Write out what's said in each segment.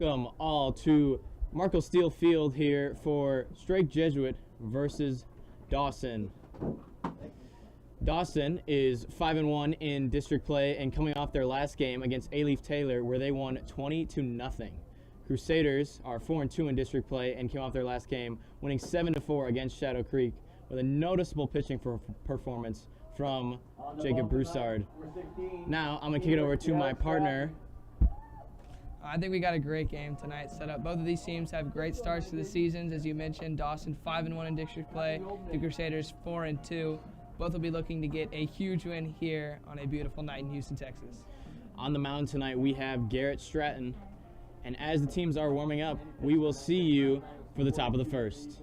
Welcome all to Marco Steel Field here for Strike Jesuit versus Dawson. Dawson is 5-1 in district play and coming off their last game against A-Leaf Taylor where they won 20-0. Crusaders are 4-2 in district play and came off their last game winning 7-4 against Shadow Creek with a noticeable pitching performance from Jacob Broussard. Now I'm going to kick it over to my partner. I think we got a great game tonight set up. Both of these teams have great starts to the seasons. As you mentioned, Dawson 5-1 in district play, the Crusaders 4-2. Both will be looking to get a huge win here on a beautiful night in Houston, Texas. On the mound tonight, we have Garrett Stratton. And as the teams are warming up, we will see you for the top of the first.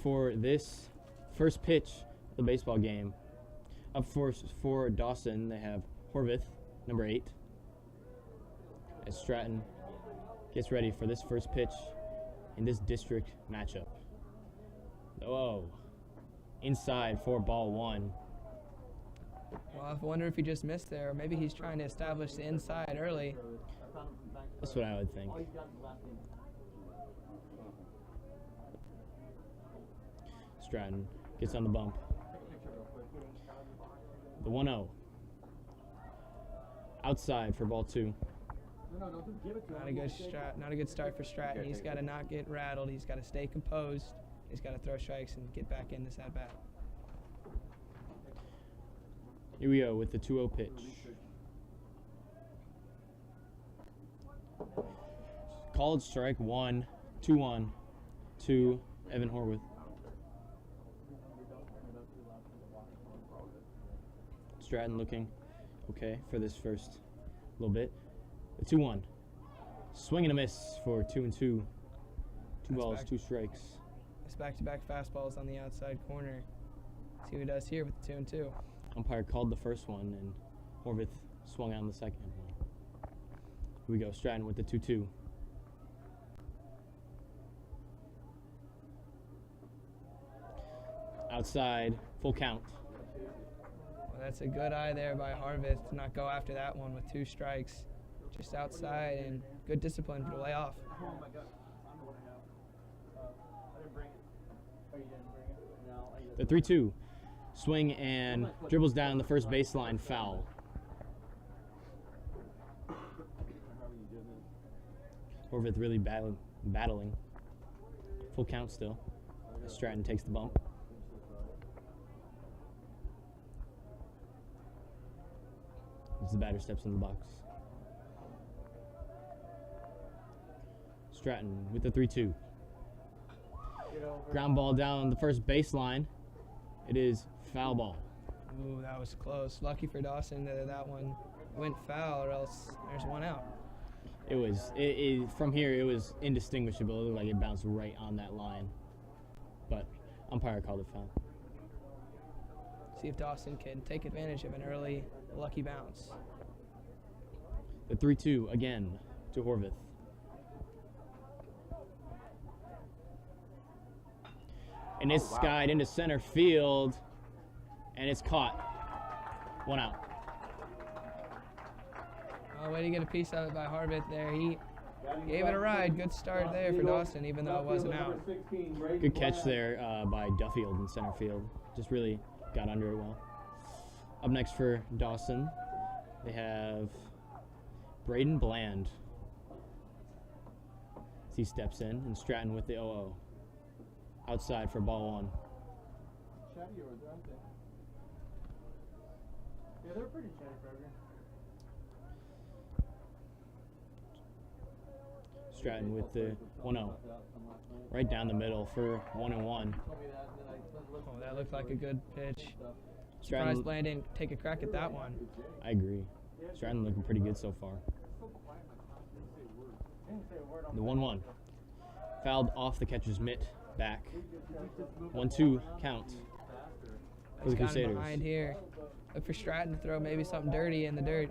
For this first pitch of the baseball game, up first for Dawson, they have Horwith, number 8, as Stratton gets ready for this first pitch in this district matchup. Oh, inside for ball 1. Well, I wonder if he just missed there. Maybe he's trying to establish the inside early. That's what I would think. Stratton gets on the bump. The 1-0. Outside for ball 2. Not a good start for Stratton. He's got to not get rattled. He's got to stay composed. He's got to throw strikes and get back in this at-bat. Here we go with the 2-0 pitch. Called strike 1, 2-1 to Evan Horwith. Stratton looking okay for this first little bit. The 2-1. Swing and a miss for 2-2. Two balls, 2 strikes. It's back-to-back fastballs on the outside corner. See what he does here with the 2-2. Umpire called the first one, and Horwith swung on the second one. Here we go, Stratton with the 2-2. Outside, full count. That's a good eye there by Horwith to not go after that one with 2 strikes. Just outside and good discipline to lay off. The 3-2. Swing and dribbles down the first baseline, foul. Horwith really battling. Full count still. Stratton takes the bump. As the batter steps in the box. Stratton with the 3-2. Ground ball down the first baseline. It is foul ball. Ooh, that was close. Lucky for Dawson that that one went foul, or else there's one out. It was, from here, it was indistinguishable. It looked like it bounced right on that line. But umpire called it foul. See if Dawson can take advantage of an early lucky bounce. The 3-2 again to Horwith. And it's skied into center field, and it's caught. 1 out. Oh, way to get a piece of it by Horwith there. He gave it a ride. Good start there for Dawson, even though it wasn't out. Good catch there by Duffield in center field. Just really got under it well. Up next for Dawson, they have Braden Bland. As he steps in, and Stratton with the 0-0. Outside for ball 1. Chatty over there, aren't they? Yeah, they're pretty chatty, Berger. Stratton with the 1-0. Right down the middle for 1-1. Oh, that looked like a good pitch. Stratton, Surprised Bland didn't take a crack at that one. I agree. Stratton looking pretty good so far. The 1-1. Fouled off the catcher's mitt. Back. 1-2 count for the He's got him Crusaders. behind here. Look for Stratton to throw maybe something dirty in the dirt.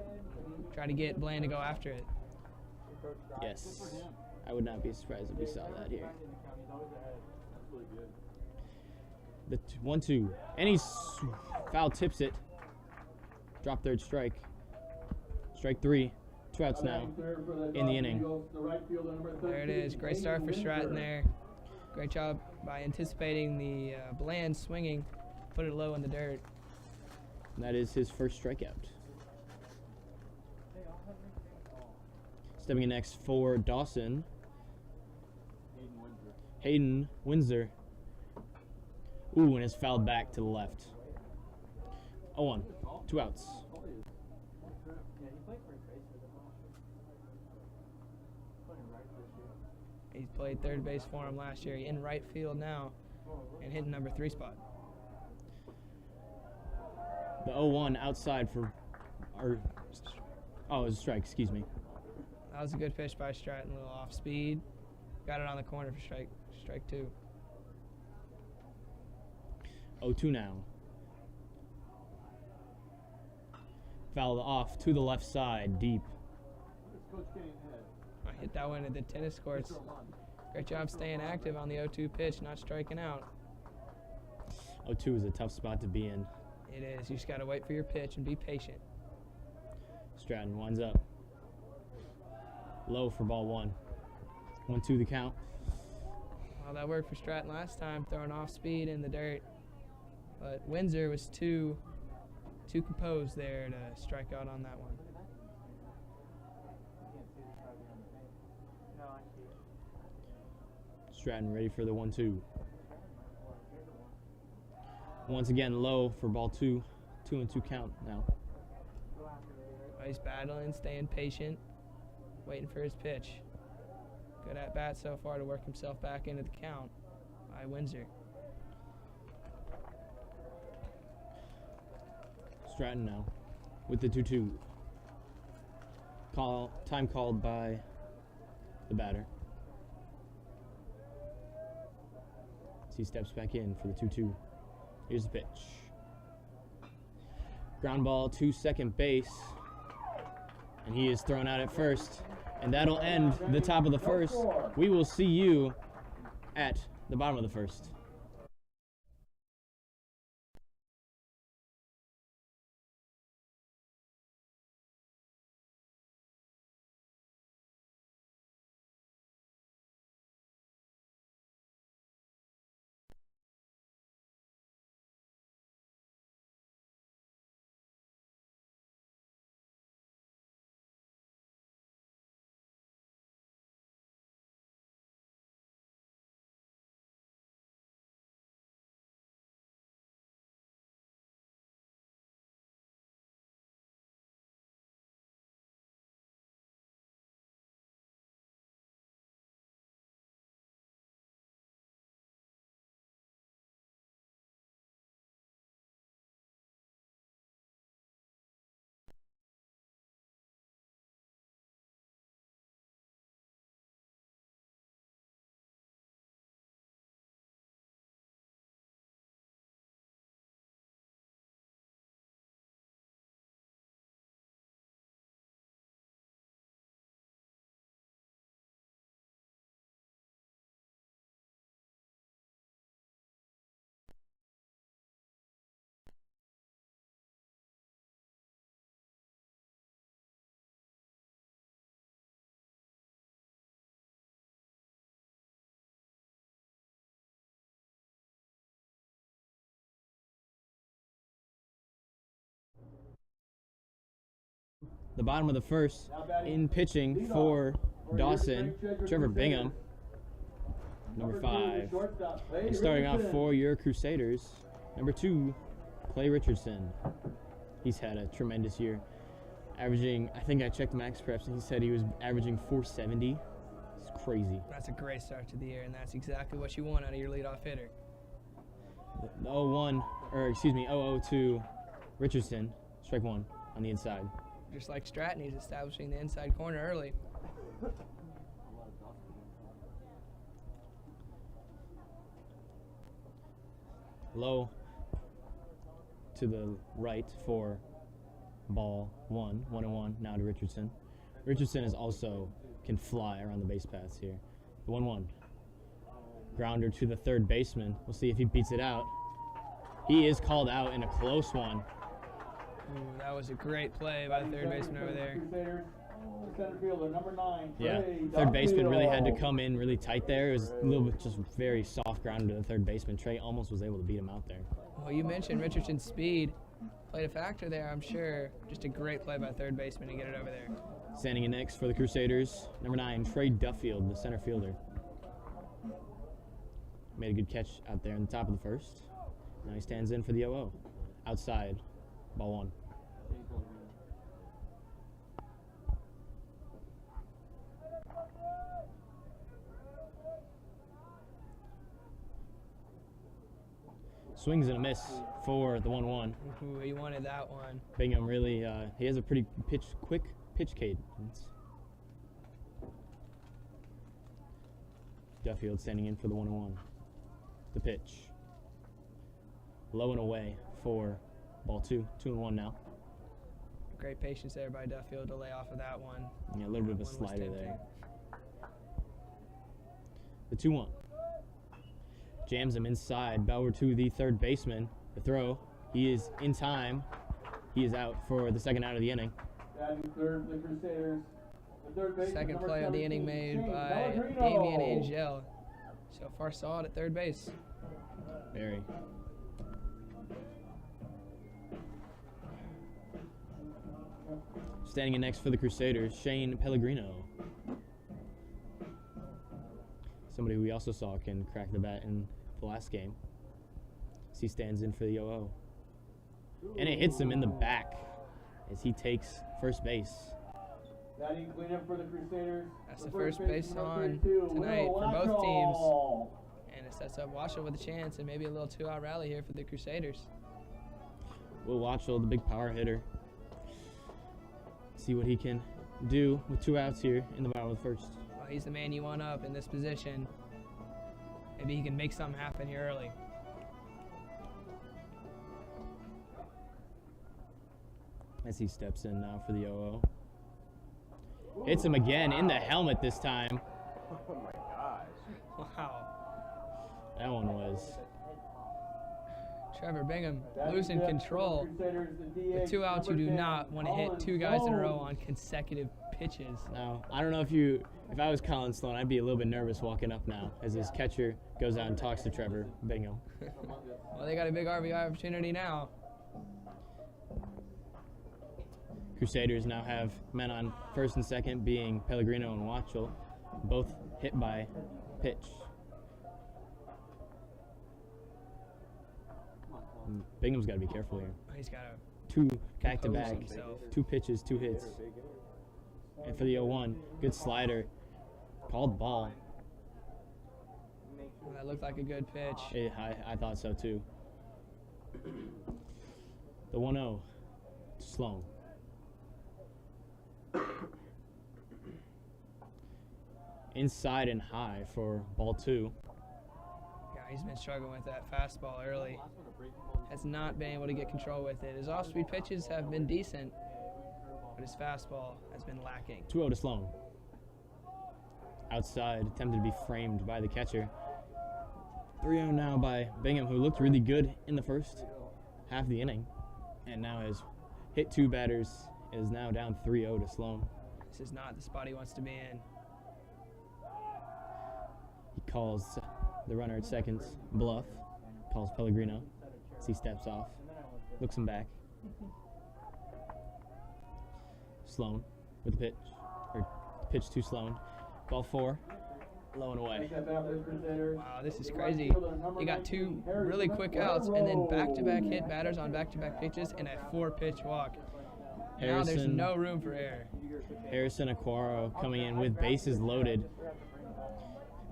Try to get Bland to go after it. Yes. I would not be surprised if we saw that here. The 1-2. And he's foul tips it. Drop third strike. Strike 3. 2 outs now in the inning. There it is. Great start for Stratton there. Great job by anticipating the Bland swinging. Put it low in the dirt. And that is his first strikeout. Stepping in next for Dawson, Hayden Windsor. Ooh, and it's fouled back to the left. 0-1. 2 outs. He's played third base for him last year. In right field now and hitting number 3 spot. The 0-1 outside for it was a strike, excuse me. That was a good pitch by Stratton, a little off speed. Got it on the corner for strike 2. 0-2 now. Fouled off to the left side, deep. I hit that one at the tennis courts. Great job staying active on the 0-2 pitch, not striking out. 0-2 is a tough spot to be in. It is. You just got to wait for your pitch and be patient. Stratton winds up. Low for ball 1. 1-2 the count. Well, that worked for Stratton last time, throwing off speed in the dirt. But Windsor was too composed there to strike out on that one. Stratton ready for the 1-2. Once again, low for ball 2. 2-2 count now. Well, he's battling, staying patient, waiting for his pitch. Good at bat so far to work himself back into the count by Windsor. Stratton now with the 2-2. Time called by the batter. As he steps back in for the 2-2. Here's the pitch. Ground ball to second base. And he is thrown out at first. And that'll end the top of the first. We will see you at the bottom of the first. the bottom of the first. In pitching for Dawson, Trevor Bingham, number 5. And starting off for your Crusaders, number 2, Clay Richardson. He's had a tremendous year, averaging, I think I checked Max Preps, and he said he was averaging 470. It's crazy. That's a great start to the year, and that's exactly what you want out of your leadoff hitter. The 0-0 to Richardson, strike 1 on the inside. Just like Stratton, he's establishing the inside corner early. Low to the right for ball 1, 1-1 now to Richardson. Richardson is also can fly around the base paths here. The 1-1. Grounder to the third baseman. We'll see if he beats it out. He is called out in a close one. Ooh, that was a great play by the third baseman over there. Center fielder, number 9. Yeah, Trey third baseman really had to Duffield. come in really tight there. It was a little bit just very soft ground to the third baseman. Trey almost was able to beat him out there. Well, you mentioned Richardson's speed. Played a factor there, I'm sure. Just a great play by third baseman to get it over there. Standing in next for the Crusaders, number 9, Trey Duffield, the center fielder. Made a good catch out there in the top of the first. Now he stands in for the 0-0. Outside, ball 1. Swings and a miss for the 1-1. Ooh, he wanted that one. Bingham really, he has a pretty quick pitch cadence. Duffield standing in for the 1-1. The pitch. Low and away for ball 2. 2-1 now. Great patience there by Duffield to lay off of that one. Yeah, a little bit of a That one was slider tempting. there. The 2-1. Jams him inside. Bauer to the third baseman. The throw. He is in time. He is out for the second out of the inning. Batting third for the Crusaders. The third baseman, Second number play of the 17, inning made Shane by Pellegrino. Damian Angel. So far solid at third base. Very. Standing in next for the Crusaders, Shane Pellegrino. Somebody we also saw can crack the bat in the last game. As he stands in for the 0-0. And it hits him in the back as he takes first base. Batting cleanup for the Crusaders. That's the first base number on 32, tonight Will for both teams. Watchell. And it sets up Washoe with a chance and maybe a little 2-out rally here for the Crusaders. Will Watchell, the big power hitter. See what he can do with 2 outs here in the bottom of the first. Well, he's the man you want up in this position. Maybe he can make something happen here early. As he steps in now for the 0-0. Hits him again in the helmet this time. Oh my gosh. Wow. That one was. Trevor Bingham Batting losing fifth for the control. Crusaders, the DH, With 2 outs, you number do 10, not want to hit Colin 2 guys in a row Sloan. on consecutive pitches. Now, I don't know if I was Colin Sloan, I'd be a little bit nervous walking up now as his catcher goes out and talks to Trevor Bingham. Well, they got a big RBI opportunity now. Crusaders now have men on first and second, being Pellegrino and Watchell, both hit by pitch. Bingham's got to be careful here. He's got to 2 back-to-back, compose himself. 2 pitches, 2 hits. And for the 0-1, good slider, called ball. That looked like a good pitch. I thought so too. The 1-0, Sloan. Inside and high for ball 2. Yeah, he's been struggling with that fastball early. Has not been able to get control with it. His off-speed pitches have been decent, but his fastball has been lacking. 2-0 to Sloan. Outside, attempted to be framed by the catcher. 3-0 now by Bingham, who looked really good in the first half of the inning, and now has hit 2 batters. Is now down 3-0 to Sloan. This is not the spot he wants to be in. He calls the runner at second bluff. Calls Pellegrino as he steps off. Looks him back. Sloan with the pitch, or pitch to Sloan. Ball 4, low and away. Next at bat for the Crusaders. Wow, this is crazy. You got 2 really quick outs and then back-to-back hit batters on back-to-back pitches and a 4-pitch walk. Now there's Harrison- no room for error. Harrison Aquaro coming in with bases loaded.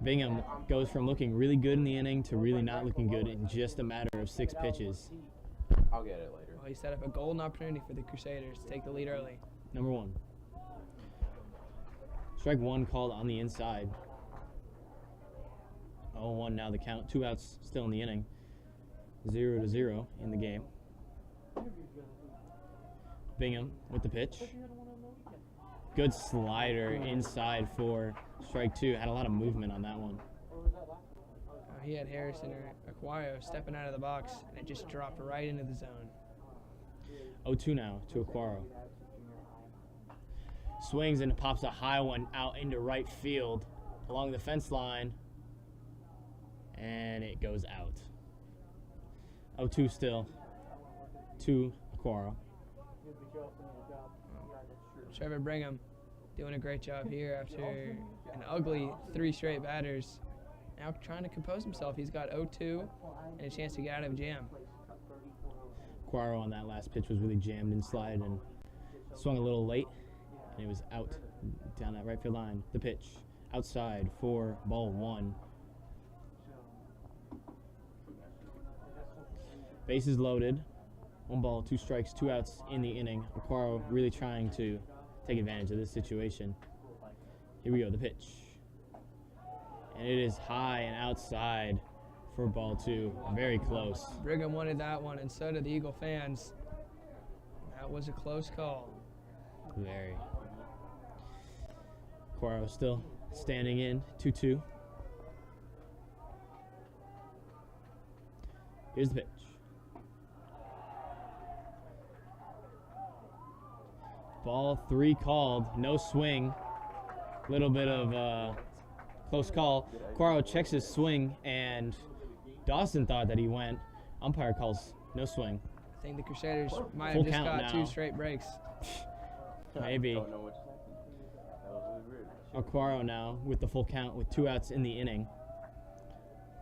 Bingham goes from looking really good in the inning to really not looking good in just a matter of 6 pitches. I'll get it later. Well, he set up a golden opportunity for the Crusaders to take the lead early. Number 1. Strike 1 called on the inside. 0-1 now the count. 2 outs still in the inning. 0-0 in the game. Bingham with the pitch. Good slider inside for strike 2. Had a lot of movement on that one. He had Harrison or Aquario stepping out of the box, and it just dropped right into the zone. 0-2 now to Aquaro. Swings and pops a high one out into right field along the fence line. And it goes out. 0-2 still to Aquaro. Trevor Brigham doing a great job here after an ugly 3 straight batters. Now trying to compose himself. He's got 0-2 and a chance to get out of a jam. Aquaro on that last pitch was really jammed inside and swung a little late. And it was out down that right field line. The pitch outside for ball 1. Bases loaded. 1 ball, 2 strikes, 2 outs in the inning. Aquaro really trying to take advantage of this situation. Here we go, the pitch. And it is high and outside for ball 2. Very close. Brigham wanted that one, and so did the Eagle fans. That was a close call. Very. Aquaro still standing in, 2-2. Here's the pitch. Ball 3 called, no swing. Little bit of close call. Aquaro checks his swing, and Dawson thought that he went. Umpire calls no swing. I think the Crusaders might Full have just count got now. 2 straight breaks. Maybe. Don't know what to say. That was really weird. Aquaro now with the full count with 2 outs in the inning.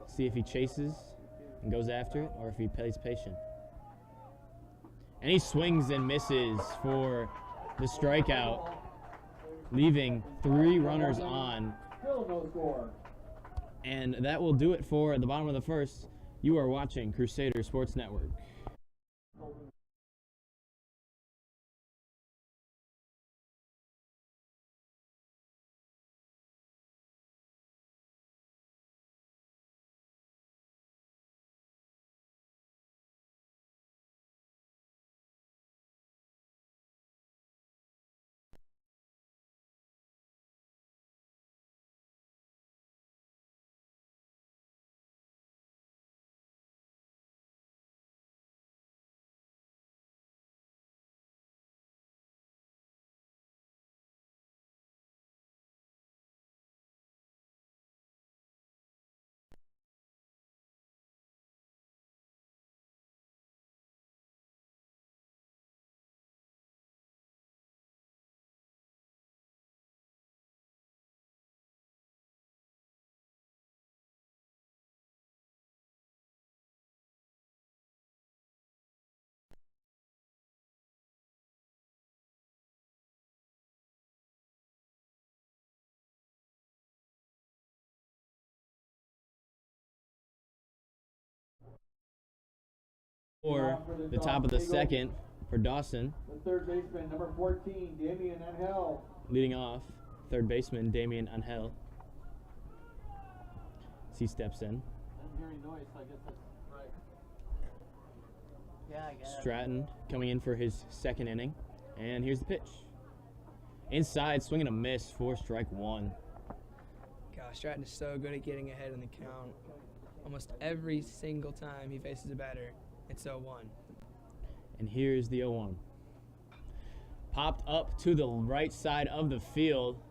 See if he chases and goes after it or if he plays patient. And he swings and misses for the strikeout, leaving 3 runners on. Still no score. And that will do it for the bottom of the first. You are watching Crusader Sports Network. For the top of the second for Dawson, The third baseman, number 14, Damian Angel. leading off, third baseman Damian Angel. As he steps in. I'm hearing noise, so I guess that's right. Yeah, I guess. Stratton coming in for his second inning. And here's the pitch. Inside, swinging a miss for strike 1. Gosh, Stratton is so good at getting ahead in the count. Almost every single time he faces a batter, it's 0-1. And here's the 0-1. Popped up to the right side of the field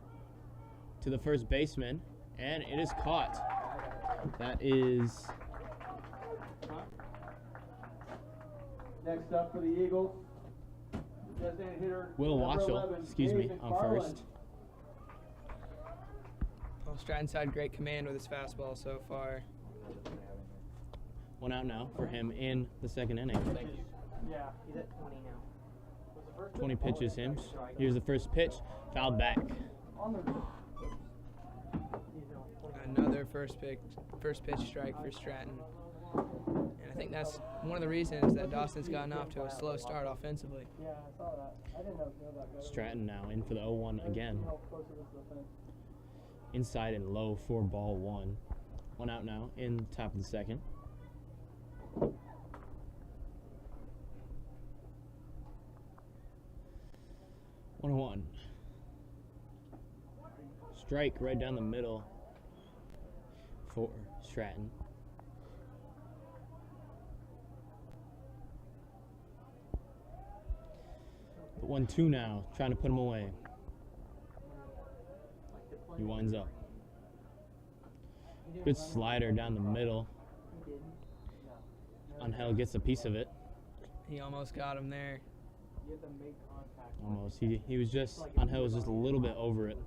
to the first baseman, and it is caught. That is Next up for the Eagles, Designated hitter, Will number Watchell, 11, excuse me, Gabe on McFarland. first. Well, Stratton's had great command with his fastball so far. 1 out now for him in the second inning. Yeah. He's at 20 now. 20 pitches him. Here's the first pitch, fouled back. On the He's on 20. Another first pitch strike for Stratton. And I think that's one of the reasons that Dawson's gotten off to a slow start offensively. Yeah, I saw that. I didn't know that guy. Stratton now in for the 0-1 again. How close it is to the fence. Inside and low for ball 1. 1 out now in top of the second. One. Strike right down the middle for Stratton. The 1-2 now, trying to put him away. He winds up. Good slider down the middle. Angel gets a piece of it. He almost got him there. You have to make contact. Almost. He was just, Angel was just a little bit over it.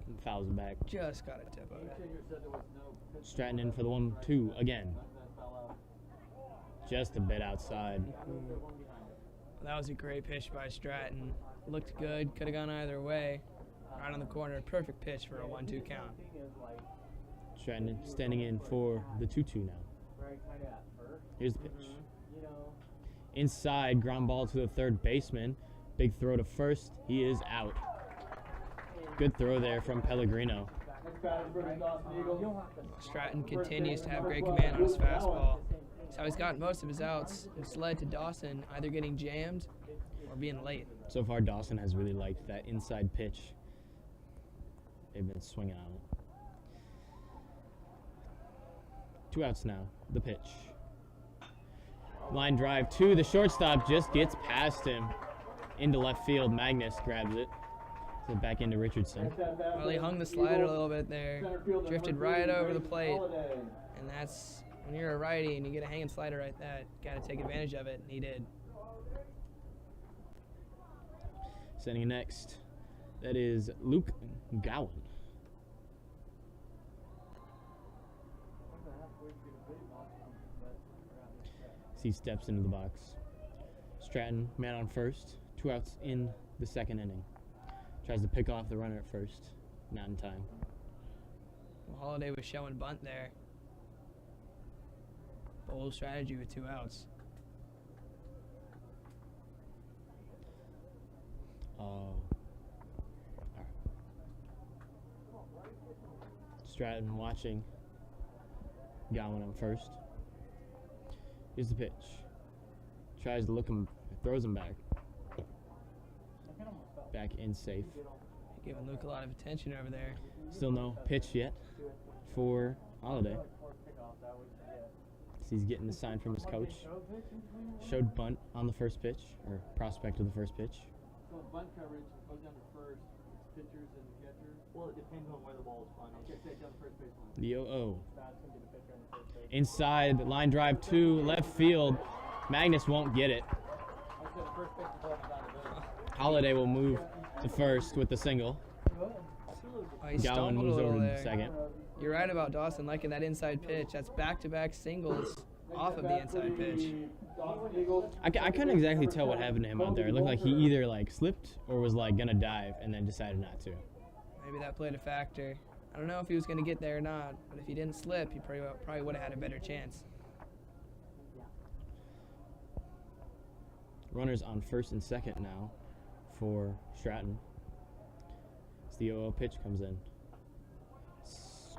And fouls it back. Just got a tip of it. Stratton in for the 1-2 again. Just a bit outside. That was a great pitch by Stratton. Looked good. Could have gone either way. Right on the corner. Perfect pitch for a 1-2 count. Stratton standing in for the 2-2 now. Here's the pitch. Inside, ground ball to the third baseman. Big throw to first. He is out. Good throw there from Pellegrino. Stratton continues to have great command on his fastball. That's how he's gotten most of his outs. It's led to Dawson either getting jammed or being late. So far, Dawson has really liked that inside pitch. They've been swinging on it. 2 outs now. The pitch. Line drive to the shortstop, just gets past him. Into left field, Magnus grabs it. So back into Richardson. Well, he hung the slider a little bit there. Drifted right over the plate. And that's, when you're a righty and you get a hanging slider like that, got to take advantage of it, and he did. Sending next, that is Luke Gowen. He steps into the box. Stratton, man on first. 2 outs in the second inning. Tries to pick off the runner at first. Not in time. Well, Holiday was showing bunt there. Bold strategy with 2 outs. All right. Stratton watching. Gowen on first. Here's the pitch. Tries to look him, throws him back. Back in safe. Giving Luke a lot of attention over there. Still no pitch yet for Holiday. He's getting the sign from his coach. Showed bunt on the first pitch, or prospect of the first pitch. So bunt coverage goes down to first. It's pitchers and the catcher. Well, it depends on where the ball is flying. Okay, say down the first baseline. The 0-0. That's gonna be the pitcher on the first base. Inside, line drive to left field. Magnus won't get it. I said the first base is going down to the Holiday will move to first with the single. Oh, he Gowen stumbled a moves little over to there. the second. You're right about Dawson liking that inside pitch. That's back-to-back singles off of the inside pitch. I couldn't exactly tell what happened to him out there. It looked like he either like slipped or was like gonna dive and then decided not to. Maybe that played a factor. I don't know if he was going to get there or not, but if he didn't slip, he probably would have had a better chance. Runners on first and second now for Stratton. As the 0-0 pitch comes in.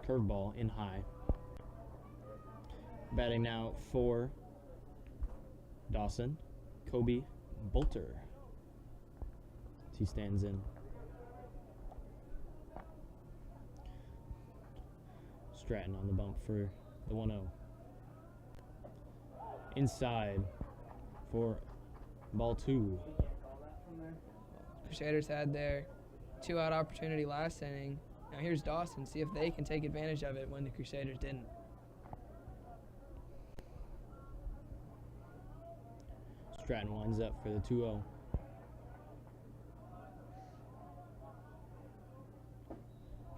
Curveball in high. Batting now for Dawson, Kobe Bolter. As he stands in. Stratton on the bump for the 1-0. Inside for ball 2. Crusaders had their 2-out opportunity last inning. Now here's Dawson. See if they can take advantage of it when the Crusaders didn't. Stratton winds up for the 2-0.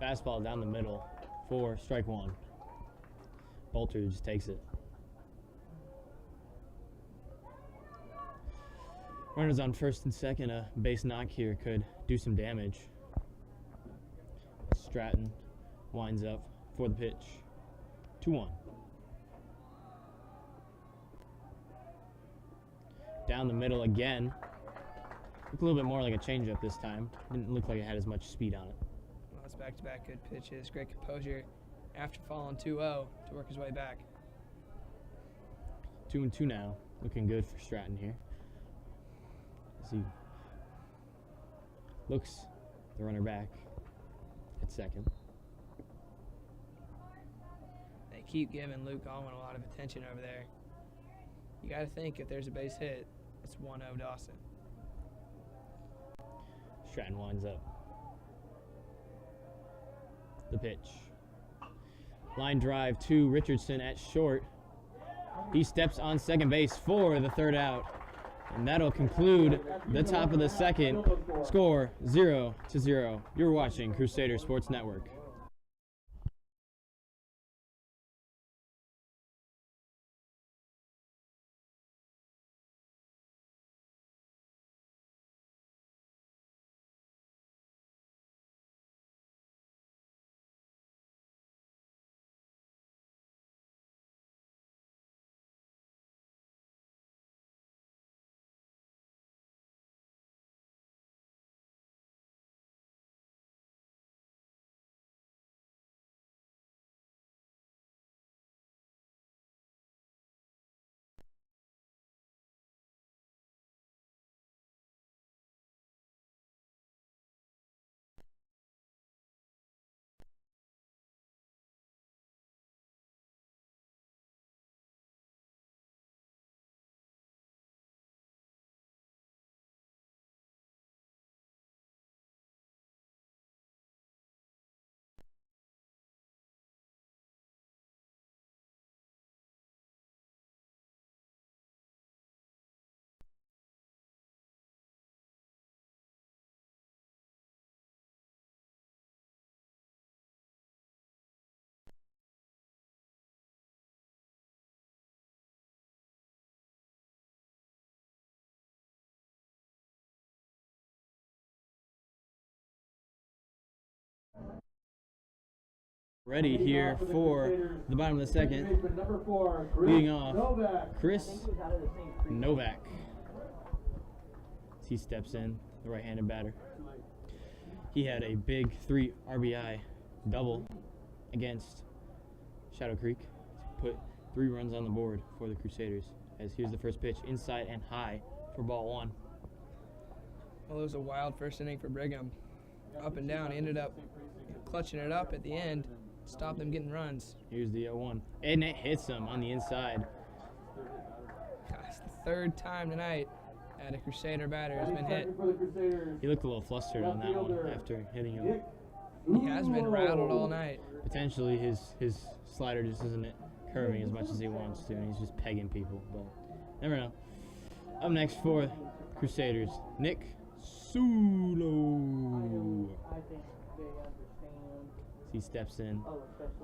Fastball down the middle for strike one. Bolter just takes it. Runners on first and second. A base knock here could do some damage. Stratton winds up for the pitch. 2-1. Down the middle again. Looked a little bit more like a changeup this time. Didn't look like it had as much speed on it. Well, it's back-to-back good pitches. Great composure after falling 2-0 to work his way back. 2-2 now. Looking good for Stratton here. As he looks the runner back at second. They keep giving Luke Gowen a lot of attention over there. You got to think if there's a base hit, it's 1-0 Dawson. Stratton winds up. The pitch. Line drive to Richardson at short. He steps on second base for the third out. And that'll conclude the top of the second. Score 0-0. You're watching Crusader Sports Network. Ready here for the bottom of the second. Leading off, Chris Novak. As he steps in, the right-handed batter. He had a big 3 RBI double against Shadow Creek to put 3 runs on the board for the Crusaders. As here's the first pitch, inside and high for ball 1. Well, it was a wild first inning for Brigham. Up and down, he ended up clutching it up at the end. Stop them getting runs. Here's the 0-1. And it hits him on the inside. Gosh, the 3rd time tonight that a Crusader batter has been hit. He looked a little flustered on that one after hitting him. He has been rattled all night. Potentially his slider just isn't curving as much as he wants to, and he's just pegging people, but never know. Up next for Crusaders, Nick Sulo. He steps in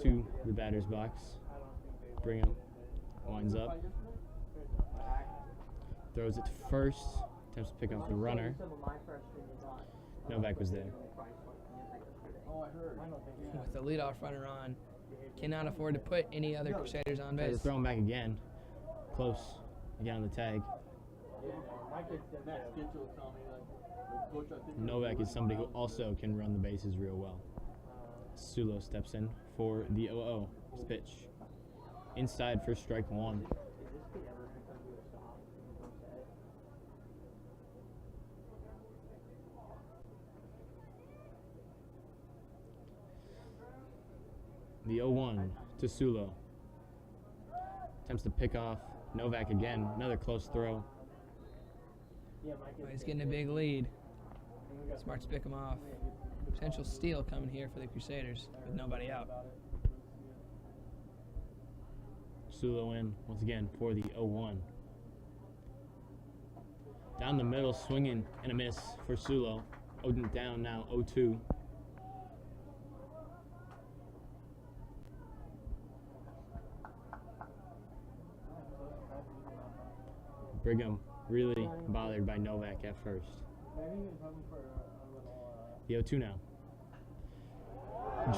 to the batter's box. Brigham winds up. Throws it to first. Attempts to pick up the runner. Novak was there. With the leadoff runner on, cannot afford to put any other Crusaders on base. Throw him back again. Close. Again on the tag. Novak is somebody who also can run the bases real well. Sulo steps in for the 0-0. His pitch. Inside for strike 1. The 0-1 to Sulo. Attempts to pick off Novak again. Another close throw. Well, he's getting a big lead. Smart to pick him off. Potential steal coming here for the Crusaders with nobody out. Sulo in once again for the 0-1. Down the middle, swinging and a miss for Sulo. Odin down now, 0-2. Brigham really bothered by Novak at first. The 0-2 now.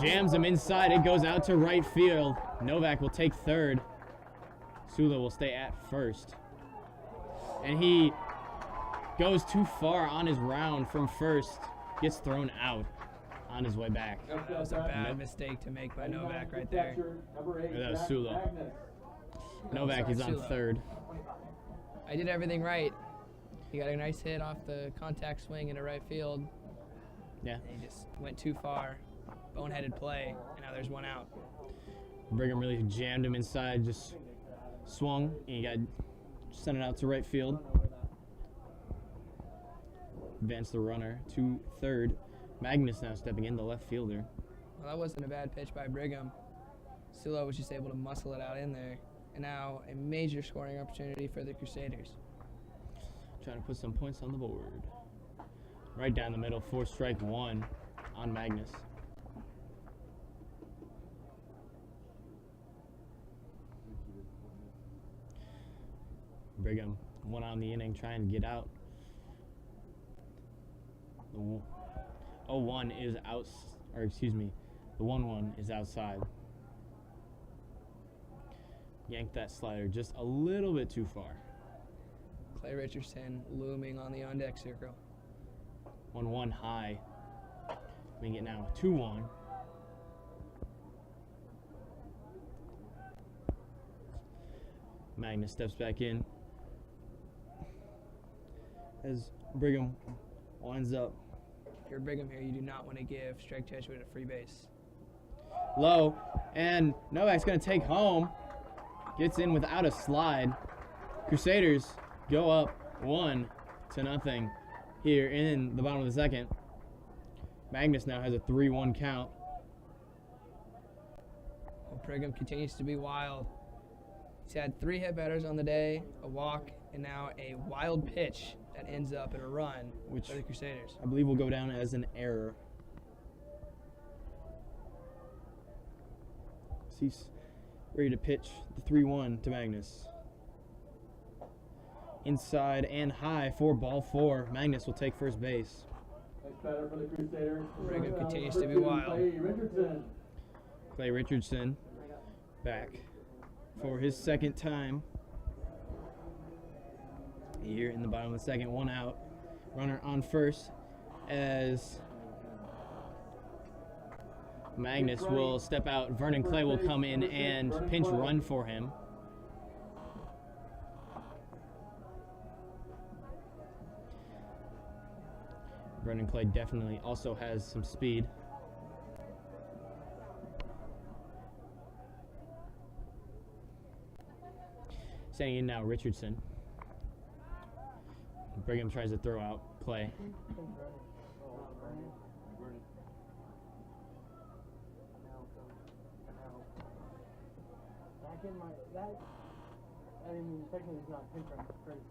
Jams him inside. It goes out to right field. Novak will take third. Sula will stay at first. And he goes too far on his round from first. Gets thrown out on his way back. That was a bad mistake to make by Novak right there. That was Sula. Novak is on third. I did everything right. He got a nice hit off the contact swing into right field. Yeah. And he just went too far. Boneheaded play, and now there's one out. Brigham really jammed him inside, just swung, and he got sent it out to right field. Advance the runner to third. Magnus now stepping in, the left fielder. Well, that wasn't a bad pitch by Brigham. Silo was just able to muscle it out in there. And now a major scoring opportunity for the Crusaders. Trying to put some points on the board. Right down the middle, 4-strike-1 on Magnus. Brigham, one on the inning, trying to get out. The 0-1 is out, or excuse me, the 1-1 is outside. Yanked that slider just a little bit too far. Clay Richardson looming on the on-deck circle. 1-1 high. We get now 2-1. Magnus steps back in as Brigham winds up. If you're Brigham here, you do not want to give strike judgment a free base. Low, and Novak's going to take home. Gets in without a slide. Crusaders go up 1-0 here in the bottom of the second. Magnus now has a 3-1 count. Well, Brigham continues to be wild. He's had 3 hit batters on the day, a walk, and now a wild pitch that ends up in a run for the Crusaders. I believe will go down as an error. He's ready to pitch the 3-1 to Magnus. Inside and high for ball 4. Magnus will take first base. Next batter for the Crusaders. Brigham continues to be wild. Clay Richardson back for his second time here in the bottom of the second. 1 out. Runner on first as Magnus will step out. Vernon Clay will come in and pinch run for him. Vernon Clay definitely also has some speed. Standing in now, Richardson. Brigham tries to throw out Clay. I mean, technically it's not pinch run, it's courtesy.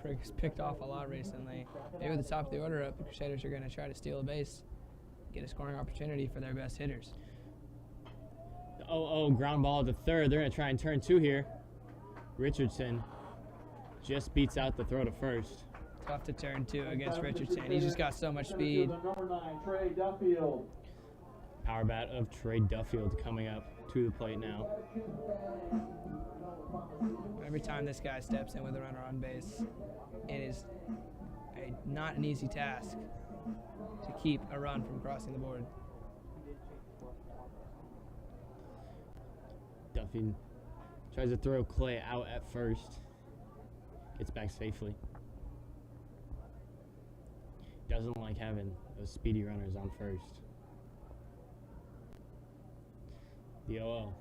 Brigham's picked off a lot recently. Maybe with the top of the order up, the Crusaders are going to try to steal a base, get a scoring opportunity for their best hitters. The 0-0 ground ball to third. They're going to try and turn 2 here. Richardson just beats out the throw to first. Tough to turn 2 against Richardson. He's just got so much speed. Number 9, Trey Duffield. Power bat of Trey Duffield coming up to the plate now. Every time this guy steps in with a runner on base, it is not an easy task to keep a run from crossing the board. Duffield tries to throw Clay out at first. Gets back safely. Doesn't like having those speedy runners on first. The 0-0.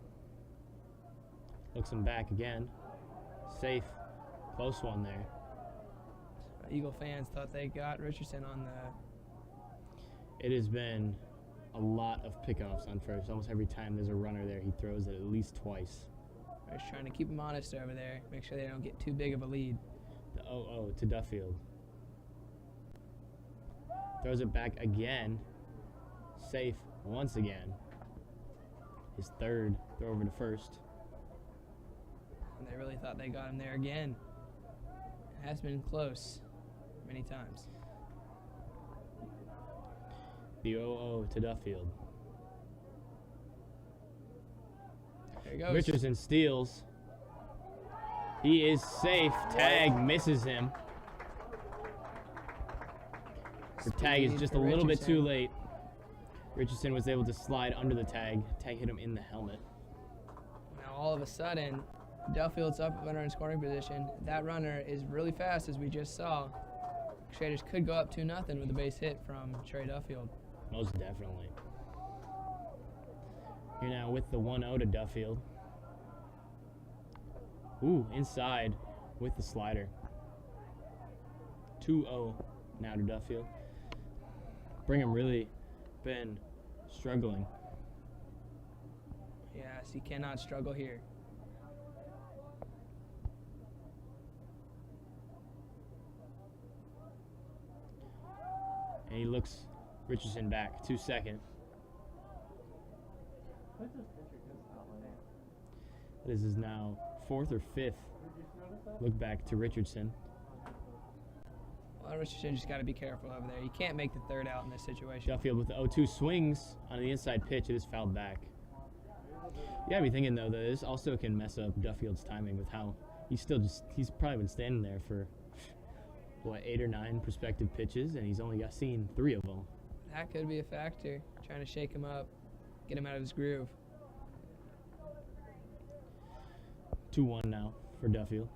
Looks him back again. Safe. Close one there. Eagle fans thought they got Richardson on the... It has been a lot of pickoffs on first. Almost every time there's a runner there, he throws it at least twice. They're just trying to keep them honest over there. Make sure they don't get too big of a lead. The 0-0 to Duffield. Throws it back again. Safe once again. his third throw over to first. And they really thought they got him there again. It has been close many times. The 0-0 to Duffield. There he goes. Richardson steals. He is safe. Tag misses him. The tag is Speed just a for little bit too Richardson. late. Richardson was able to slide under the tag. Tag hit him in the helmet. Now all of a sudden, Duffield's up runner in scoring position. That runner is really fast, as we just saw. Crusaders could go up 2-0 with a base hit from Trey Duffield. Most definitely. Here now with the 1-0 to Duffield. Ooh, inside with the slider. 2-0 now to Duffield. Brigham really been struggling. Yes, he cannot struggle here. And he looks Richardson back. 2 second. What's this pitcher doing not like that? This is now 4th or 5th. Did you notice that? Look back to Richardson. Well, Richardson just got to be careful over there. You can't make the third out in this situation. Duffield with the 0-2 swings on the inside pitch. It is fouled back. You gotta be thinking though that this also can mess up Duffield's timing with how he's probably been standing there for what 8 or 9 prospective pitches, and he's only seen 3 of them. That could be a factor. Trying to shake him up, get him out of his groove. 2-1 now for Duffield.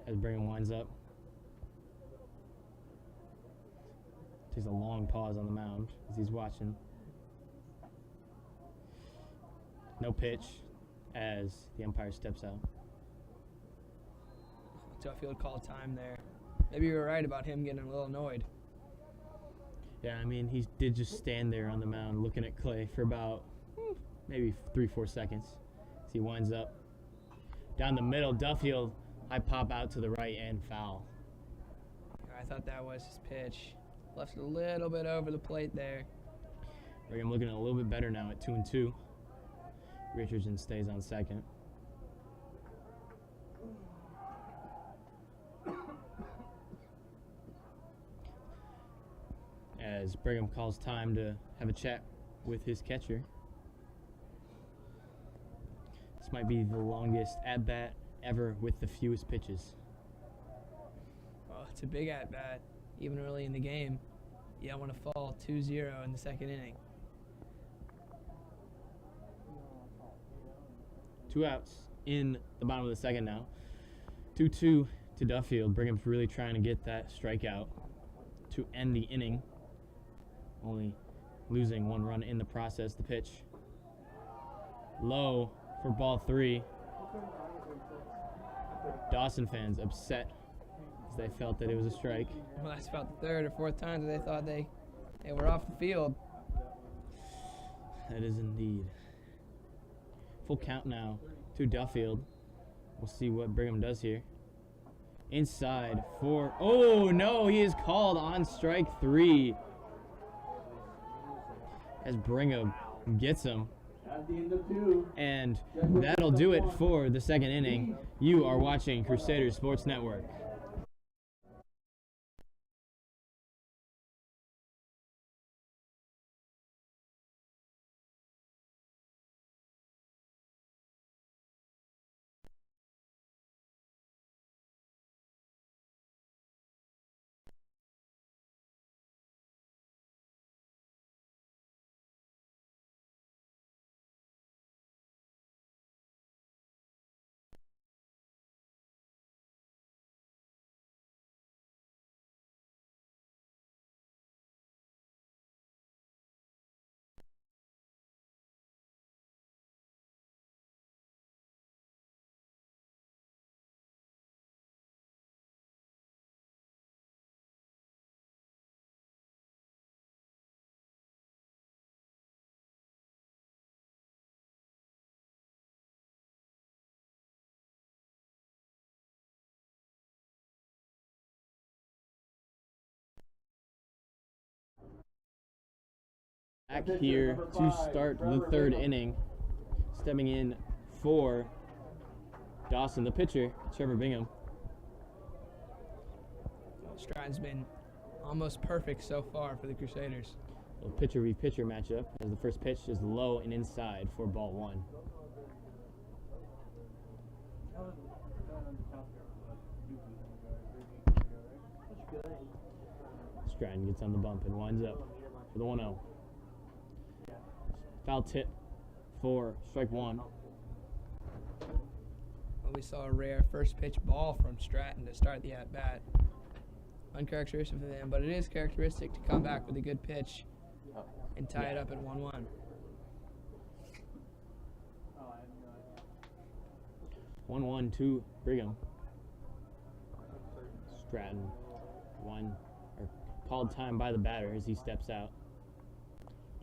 As Brigham winds up. Takes a long pause on the mound as he's watching. No pitch as the umpire steps out. Duffield called time there. Maybe you were right about him getting a little annoyed. Yeah, I mean, he did just stand there on the mound looking at Clay for about maybe 3-4 seconds. As he winds up. Down the middle, Duffield, high pop out to the right and foul. I thought that was his pitch. Left it a little bit over the plate there. Brigham looking a little bit better now at 2-2. Richardson stays on second. As Brigham calls time to have a chat with his catcher. This might be the longest at-bat ever with the fewest pitches. Well, it's a big at-bat, even early in the game. You don't want to fall 2-0 in the second inning. 2 outs in the bottom of the second now. 2-2 to Duffield. Brigham's really trying to get that strikeout to end the inning. Only losing 1 run in the process. The pitch low for ball 3. Dawson fans upset as they felt that it was a strike. Well, that's about the 3rd or 4th time that they thought they were off the field. That is indeed. Full count now to Duffield. We'll see what Brigham does here. Inside for... Oh, no, he is called on strike 3. As Brigham gets him. At the end of 2. And that'll do it for the second inning. You are watching Crusader Sports Network. Back here to start the third inning. Stepping in for Dawson, the pitcher, Trevor Bingham. Stratton's been almost perfect so far for the Crusaders. A pitcher v pitcher matchup as the first pitch is low and inside for ball one. Stratton gets on the bump and winds up for the 1-0. Foul tip for strike one. Well, we saw a rare first pitch ball from Stratton to start the at bat. Uncharacteristic for them, but it is characteristic to come back with a good pitch and tie it up at 1-1. 1-1 to Brigham. Stratton called time by the batter as he steps out.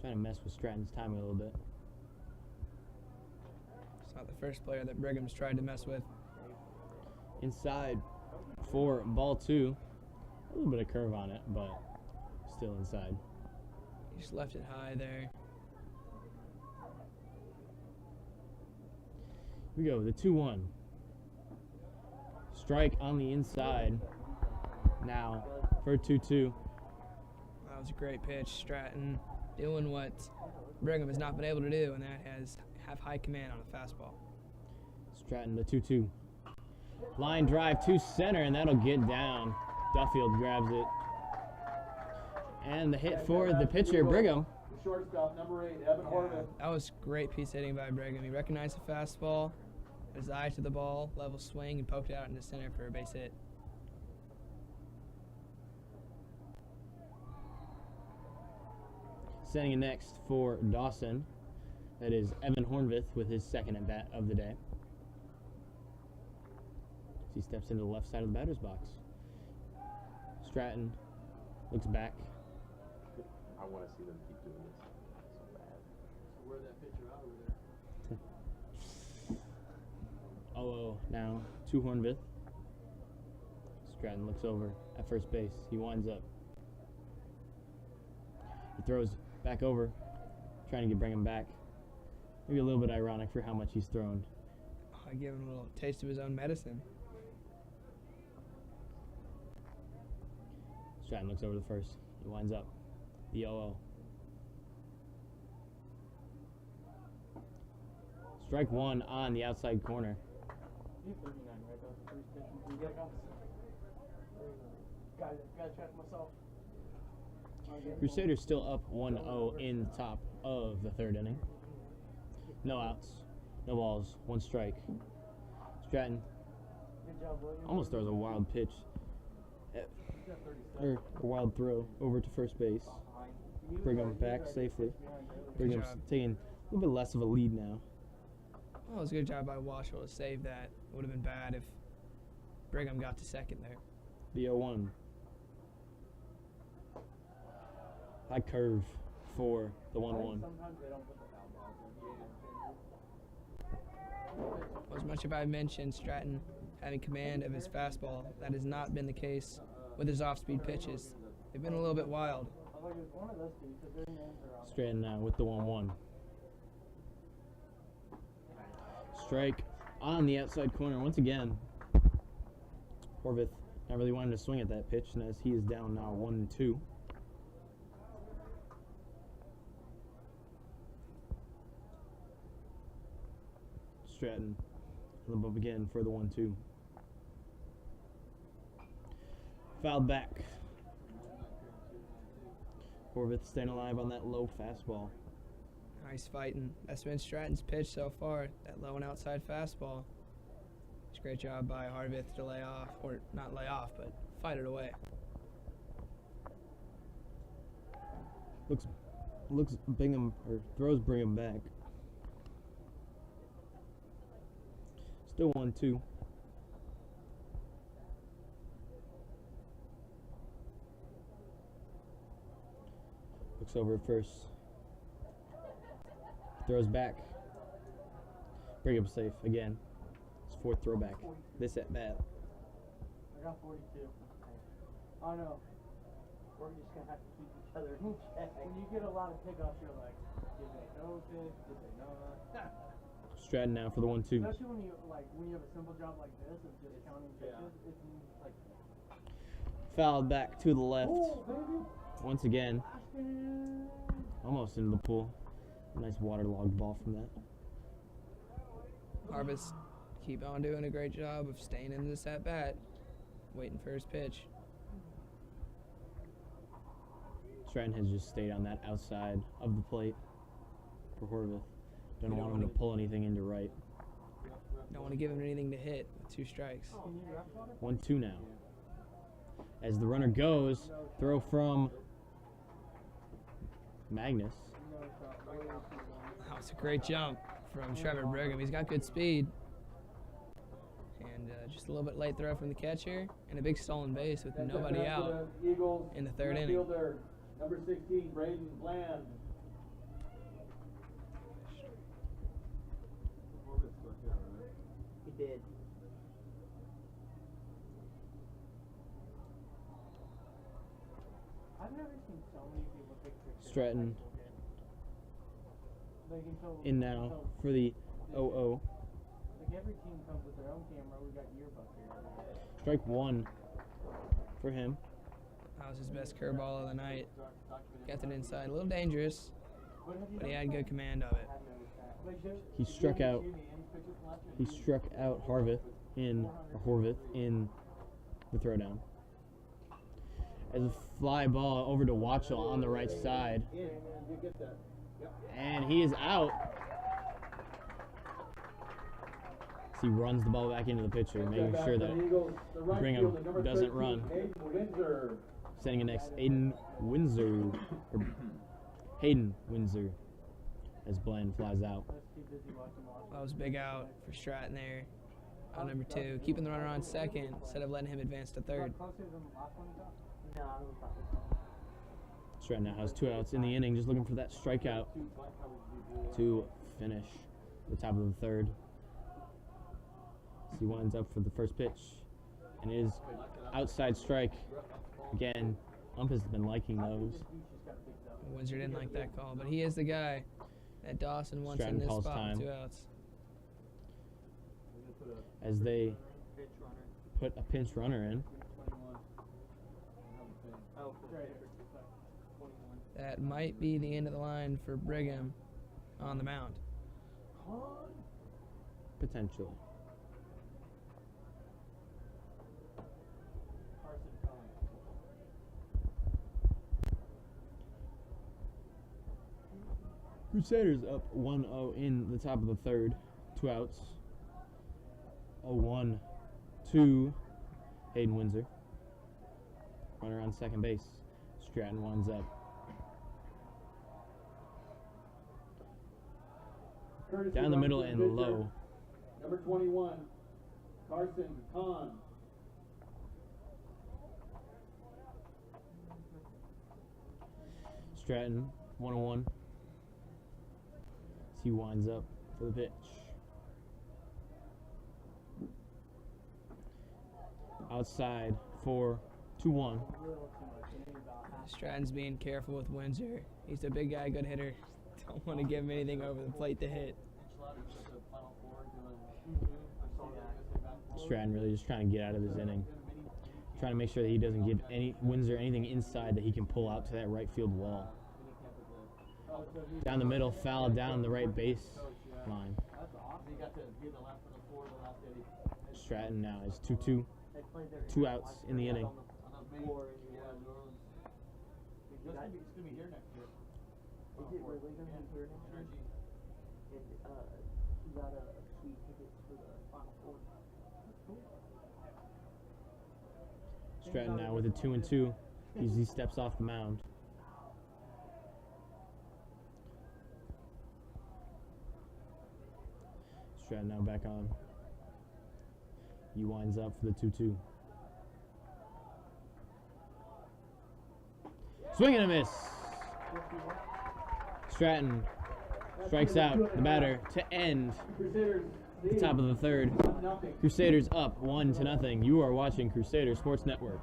Trying to mess with Stratton's timing a little bit. It's not the first player that Brigham's tried to mess with. Inside for ball two. A little bit of curve on it, but still inside. He just left it high there. Here we go, the 2-1. Strike on the inside now for 2-2. That was a great pitch. Stratton doing what Brigham has not been able to do, and that have high command on a fastball. Stratton, the 2-2. Line drive to center, and that'll get down. Duffield grabs it. And the hit for the pitcher, Brigham. Shortstop, number 8, Evan Horwith. That was great piece hitting by Brigham. He recognized the fastball, had his eye to the ball, level swing, and poked it out into center for a base hit. Standing in next for Dawson. That is Evan Hornwith with his second at bat of the day. As he steps into the left side of the batter's box. Stratton looks back. I want to see them keep doing this so bad. So where that pitcher out over there? 0-0 now to Hornwith. Stratton looks over at first base. He winds up. He throws back over, trying to bring him back. Maybe a little bit ironic for how much he's thrown. I give him a little taste of his own medicine. Stratton looks over the first. He winds up. The 0-0. Strike one on the outside corner. You 39, right? That was the first pitch. Yeah, gotta check myself. Crusaders still up 1-0 in the top of the third inning. No outs, no balls, one strike. Stratton Good job, William. almost throws a wild pitch, or a wild throw over to first base. Bring him back safely. Bring him taking a little bit less of a lead now. Well, it was a good job by Washel to save that. It would have been bad if Brigham got to second there. The 0-1. High curve for the 1-1. As much as I mentioned Stratton having command of his fastball, that has not been the case with his off-speed pitches. They've been a little bit wild. Stratton now with the 1-1. Strike on the outside corner once again. Horwith not really wanting to swing at that pitch, and as he is down now 1-2. Stratton on the bump again for the 1-2. Fouled back. Horwith staying alive on that low fastball. Nice fighting. That's been Stratton's pitch so far, that low and outside fastball. It's a great job by Horwith to lay off, or not lay off, but fight it away. Looks Bingham, or throws Brigham back. Still 1-2. Looks over at first. Throws back. Brigham safe again. His fourth throwback. This at bat. I got 42. Oh no. We're just gonna have to keep each other in check. When you get a lot of pickoffs, you're like, did they know this? Did they not? Stratton now for the 1-2. Especially when you have a simple job like this of just counting pitches, it's like Fouled back to the left. oh, baby. Once again, Boston. almost into the pool. Nice waterlogged ball from that. Harvest keep on doing a great job of staying in this at bat, waiting for his pitch. Stratton has just stayed on that outside of the plate for Horwith. Don't want him to pull anything into right. Don't want to give him anything to hit with 2 strikes. 1-2 now. As the runner goes, throw from Magnus. That was a great jump from Trevor Brigham. He's got good speed. And just a little bit late throw from the catcher, and a big stolen base with nobody out Eagles, in the 3rd left inning. fielder, number 16, Braden Bland. He did. I've never seen so many people take pictures. Stratton Like until, in now for the 0-0. Like every team comes with their own camera. We got yearbook here. Strike 1 for him. That was his best curveball of the night. Got it inside. A little dangerous, but he had good command of it. He struck out Horwith in the throwdown. As a fly ball over to Watchell on the right side. And he is out. As he runs the ball back into the pitcher, making sure that Brigham doesn't run. Sending it next, Hayden Windsor. As Bland flies out. That was a big out for Stratton there. Out number 2, keeping the runner on second instead of letting him advance to 3rd. Stratton now has 2 outs in the inning, just looking for that strikeout to finish the top of the 3rd. As he winds up for the first pitch, and it is outside strike. Again, ump has been liking those. Windsor didn't like that call, but he is the guy that Dawson wants Stratton in this calls spot time. with 2 outs. As they put a pinch runner in. That might be the end of the line for Brigham on the mound. Potentially. Crusaders up 1-0 in the top of the 3rd. 2 outs. 0-1 to Hayden Windsor. Runner on second base. Stratton winds up. Down the middle and low. Number 21, Carson Kahn. Stratton, 1-1. As he winds up for the pitch. Outside for 2-1. Stratton's being careful with Windsor. He's a big guy, good hitter. Don't want to give him anything over the plate to hit. Stratton really just trying to get out of this inning. Trying to make sure that he doesn't give Windsor anything inside that he can pull out to that right field wall. Down the middle, foul down the right base line. Stratton now is 2-2. 2 outs in the inning. It's gonna be here next year. Is it really going to be here next year? And he got a sweet ticket for the Final Four. Stratton now with a 2-2 as he steps off the mound. Stratton now back on. He winds up for the 2-2. Swing and a miss. Stratton strikes out the batter to end the top of the 3rd. Crusaders up 1-0. You are watching Crusader Sports Network.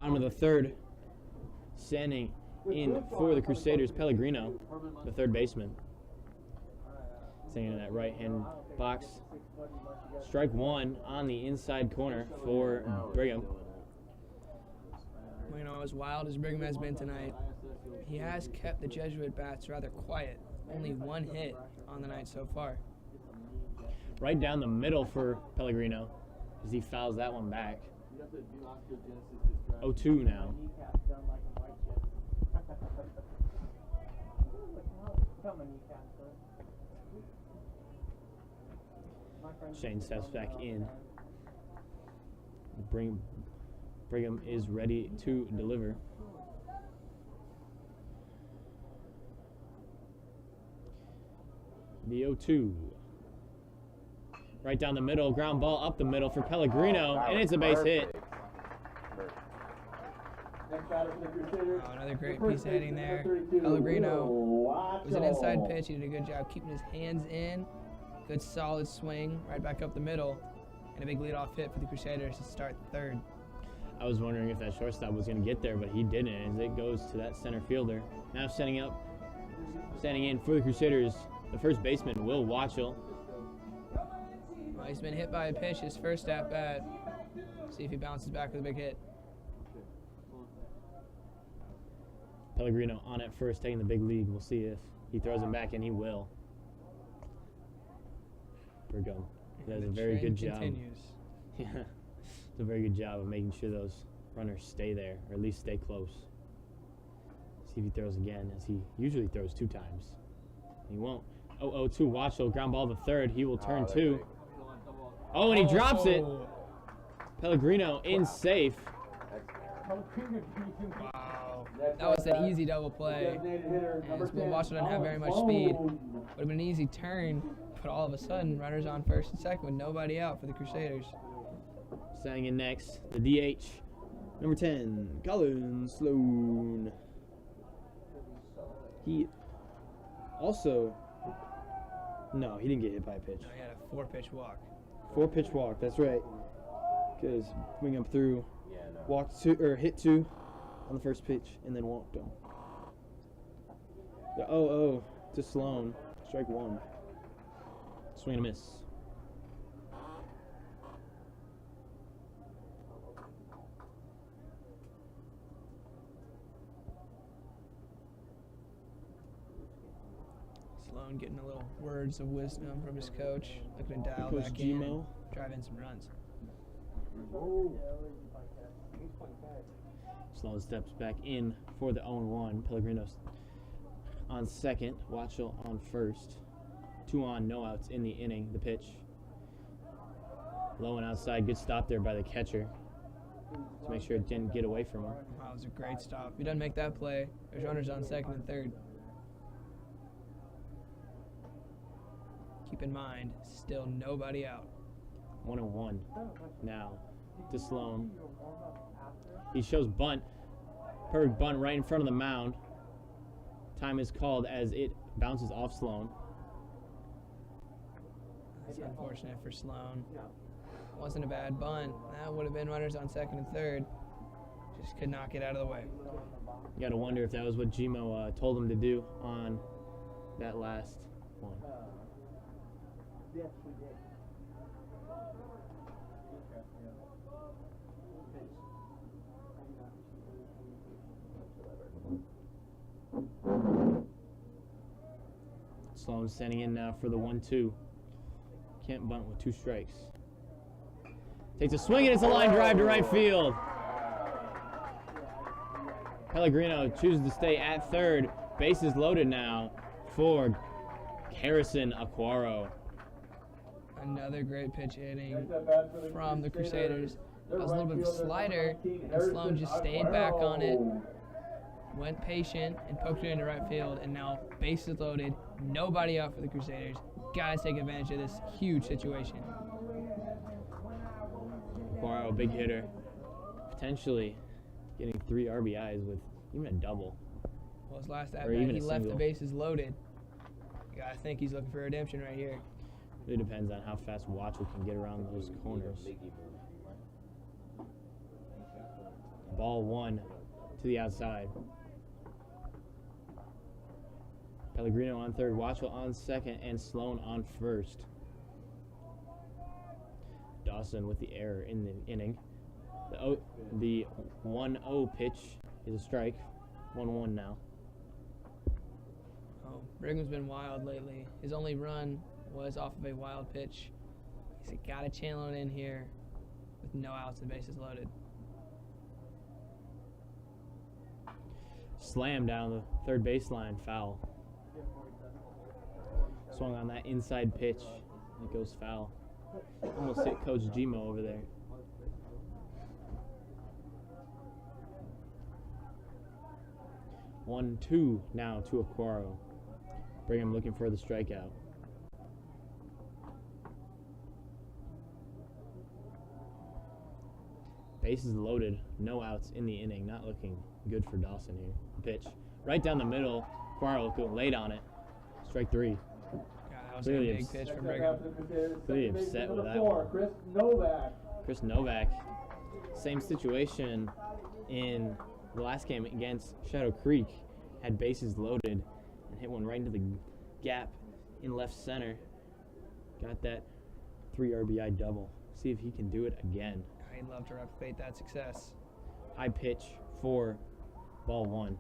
On with the third, standing in for the Crusaders, Pellegrino, the third baseman. Standing in that right-hand box. Strike one on the inside corner for Brigham. You know, as wild as Brigham has been tonight, he has kept the Jesuit bats rather quiet. Only one hit on the night so far. Right down the middle for Pellegrino as he fouls that one back. 0-2 now. Shane steps back in. Brigham is ready to deliver. The 0-2. Right down the middle, ground ball up the middle for Pellegrino, and it's a base hit. Another great piece of hitting there. Pellegrino was an inside pitch. He did a good job keeping his hands in. Good solid swing right back up the middle. And a big leadoff hit for the Crusaders to start third. I was wondering if that shortstop was going to get there, but he didn't, as it goes to that center fielder. Now standing in for the Crusaders, the first baseman, Will Watchell. Well, he's been hit by a pitch his first at bat. See if he bounces back with a big hit. Pellegrino on at first, taking the big lead. We'll see if he throws him back, and he will. Brigham does a very good job. Continues. Yeah, it's a very good job of making sure those runners stay there, or at least stay close. See if he throws again, as he usually throws 2 times. He won't. 0-2, Watchell, ground ball to third. He will turn 2. Oh, and he drops it. Pellegrino in safe. Wow. That was an easy double play. As Will Watchell doesn't have very much speed. Would have been an easy turn, but all of a sudden, runners on first and second with nobody out for the Crusaders. Standing in next, the DH, number 10, Colin Sloan. He also, no, he didn't get hit by a pitch. No, he had a 4-pitch walk. 4-pitch walk, that's right. Because Brigham threw, walked 2, or hit 2 on the first pitch, and then walked him. The 0-0 to Sloan, strike 1. Swing and a miss. Sloan getting a little words of wisdom from his coach, looking to dial back in, drive in some runs. Sloan steps back in for the 0-1. Pellegrino's on second, Watchell on first. 2 on, no outs in the inning. The pitch. Low and outside. Good stop there by the catcher to make sure it didn't get away from him. Wow, that was a great stop. If he doesn't make that play, there's runners on second and third. Keep in mind, still nobody out. 1-1 now to Sloan. He shows bunt. Perfect bunt right in front of the mound. Time is called as it bounces off Sloan. That's unfortunate for Sloan. Wasn't a bad bunt. That would have been runners on second and third. Just could not get out of the way. You gotta wonder if that was what Gmo told him to do on that last one. Yes, we did. Sloan standing in now for the 1-2. Can't bunt with 2 strikes. Takes a swing and it's a line drive to right field. Pellegrino chooses to stay at third. Bases loaded now for Harrison Aquaro. Another great pitch hitting from the Crusaders. That was a little bit of a slider, and Sloan just stayed back on it, went patient, and poked it into right field, and now bases loaded, nobody out for the Crusaders. Gotta take advantage of this huge situation. Aquaro, big hitter, potentially getting 3 RBIs with even a double. Well, his last at Or bat, even he a left the single. bases loaded. You gotta think he's looking for redemption right here. Really depends on how fast Watchell can get around those corners. Ball 1 to the outside. Pellegrino on third, Watchell on second, and Sloan on first. Dawson with the error in the inning. The 1-0 pitch is a strike. 1-1 now. Oh, Brigham's been wild lately. His only run was off of a wild pitch. He's got to channel it in here with no outs and bases loaded. Slam down the third baseline, foul. Swung on that inside pitch. It goes foul. Almost hit Coach Gmo over there. One, two now to Aquaro. Brigham looking for the strikeout. Bases loaded, no outs in the inning. Not looking good for Dawson here. Pitch right down the middle. Aquaro going late on it. Strike 3. God, that was Clearly a big pitch from Brigham. Clearly upset with that one. Chris Novak. Same situation in the last game against Shadow Creek. Had bases loaded and hit one right into the gap in left center. Got that 3 RBI double. See if he can do it again. I'd love to replicate that success. High pitch for ball 1.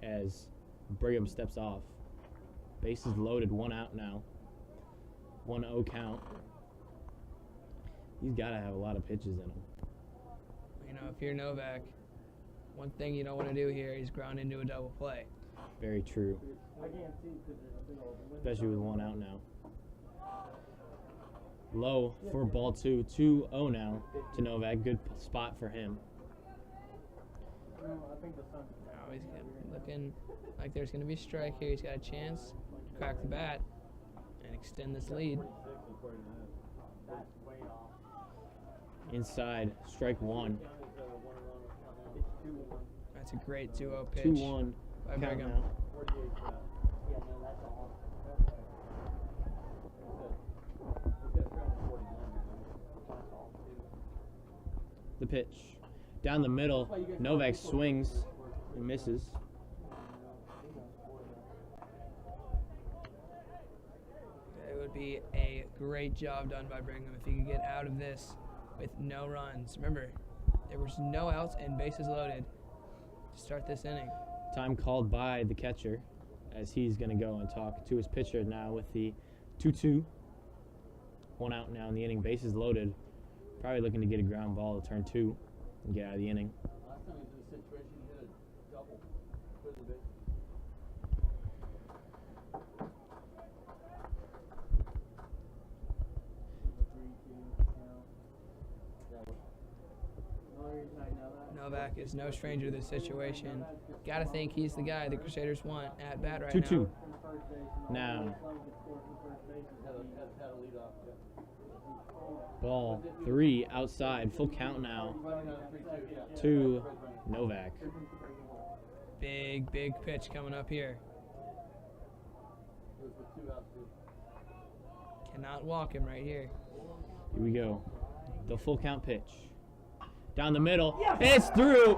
As Brigham steps off. Bases loaded, 1 out now. 1-0 count. He's got to have a lot of pitches in him. You know, if you're Novak, one thing you don't want to do here is ground into a double play. Very true. Especially with 1 out now. Low for ball 2. 2-0 now to Novak. Good spot for him. Now he's looking like there's going to be a strike here. He's got a chance to crack the bat and extend this lead. Inside, strike 1. That's a great 2-0 pitch. 2-1 by count Brigham. now. The pitch. Down the middle, Novak swings and misses. It would be a great job done by Brigham if he could get out of this with no runs. Remember, there was no outs and bases loaded to start this inning. Time called by the catcher as he's going to go and talk to his pitcher now with the 2-2. 1 out now in the inning, bases loaded. Probably looking to get a ground ball to turn 2 and get out of the inning. Last time he was in a situation, he hit a double. Clear the base. Novak is no stranger to this situation. Got to think he's the guy the Crusaders want at bat right 2-2. now. Now, ball 3 outside. Full count now to Novak. Big pitch coming up here. Cannot walk him right here. Here we go. The full count pitch. Down the middle. It's through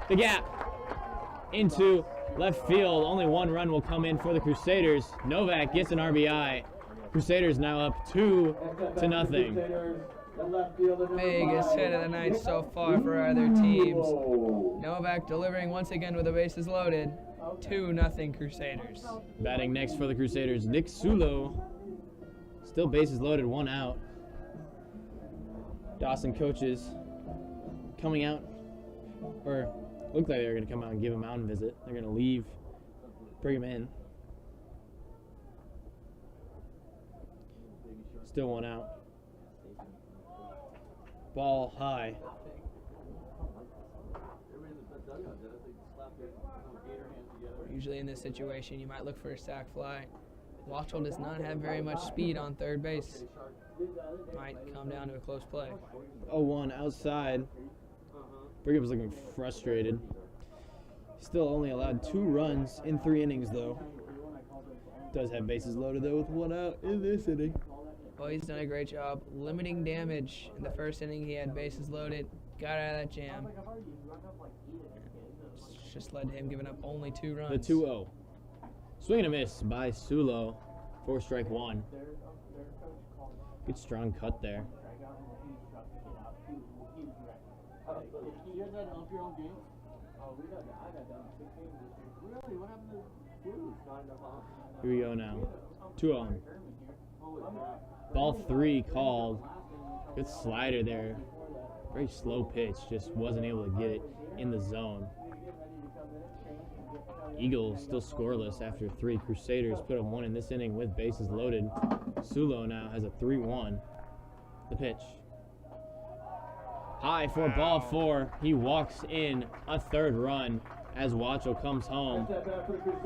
the gap into left field. Only 1 run will come in for the Crusaders. Novak gets an RBI. Crusaders now up 2-0. Biggest hit of the night so far for either teams. Novak delivering once again with the bases loaded. 2-0 Crusaders. Batting next for the Crusaders, Nick Sulo. Still bases loaded, 1 out. Dawson coaches coming out, or looked like they were going to come out and give a mountain visit. They're going to leave, bring him in. Still 1 out. Ball high. Usually in this situation, you might look for a sac fly. Watchell does not have very much speed on third base. Might come down to a close play. 0-1 outside. Brigham's looking frustrated. Still only allowed 2 runs in 3 innings, though. Does have bases loaded, though, with 1 out in this inning. Well, he's done a great job limiting damage. In the first inning, he had bases loaded, got out of that jam. It's just led to him giving up only 2 runs. The 2-0. Swing and a miss by Sulo for strike 1. Good strong cut there. You guys had up your own games? Oh, I got done 6 games this year. Really? What happened to Blues? Not enough off. Here we go now. 2-0. Holy crap. Ball 3 called. Good slider there. Very slow pitch. Just wasn't able to get it in the zone. Eagles still scoreless after 3. Crusaders put up 1 in this inning with bases loaded. Sulo now has a 3-1. The pitch. High for ball 4. He walks in a 3rd run as Watchell comes home.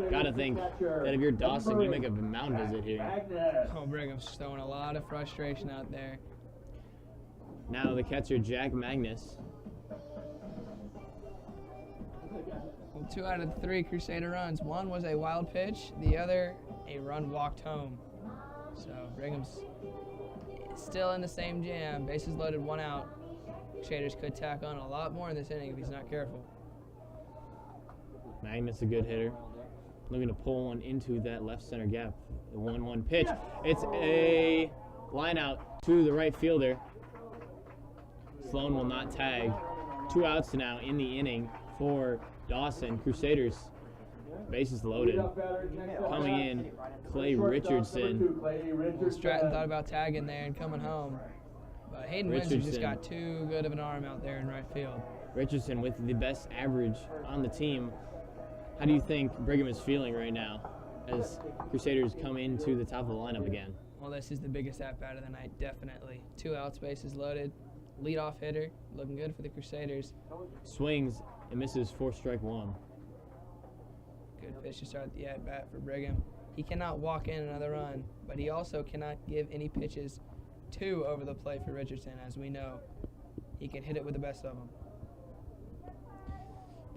Gotta think that if you're Dawson, you make a mound visit here. Oh, Brigham's throwing a lot of frustration out there. Now the catcher, Jack Magnus. Well, 2 out of the 3 Crusader runs. One was a wild pitch, the other a run walked home. So Brigham's still in the same jam. Bases loaded, 1 out. Crusaders could tack on a lot more in this inning if he's not careful. Magnus, a good hitter. Looking to pull one into that left center gap. The 1-1 pitch. It's a line out to the right fielder. Sloan will not tag. 2 outs now in the inning for Dawson. Crusaders, bases loaded. Coming in, Clay Richardson. Well, Stratton thought about tagging there and coming home. But Hayden Windsor just got too good of an arm out there in right field. Richardson with the best average on the team. How do you think Brigham is feeling right now as Crusaders come into the top of the lineup again? Well, this is the biggest at-bat of the night, definitely. 2 outs, bases loaded. Leadoff hitter, looking good for the Crusaders. Swings and misses for strike 1. Good pitch to start the at-bat for Brigham. He cannot walk in another run, but he also cannot give any pitches to over the plate for Richardson, as we know. He can hit it with the best of them.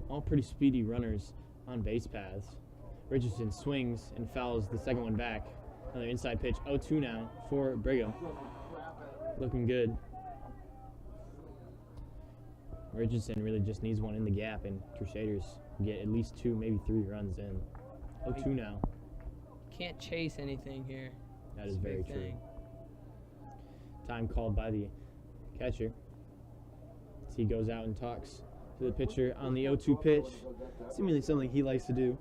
All pretty speedy runners on base paths. Richardson swings and fouls the second one back. Another inside pitch, 0-2 now for Brigham. Looking good. Richardson really just needs one in the gap, and Crusaders get at least 2, maybe 3 runs in. 0-2 now. Can't chase anything here. That is very true. Time called by the catcher as he goes out and talks to the pitcher on the 0-2 pitch. Seemingly something he likes to do.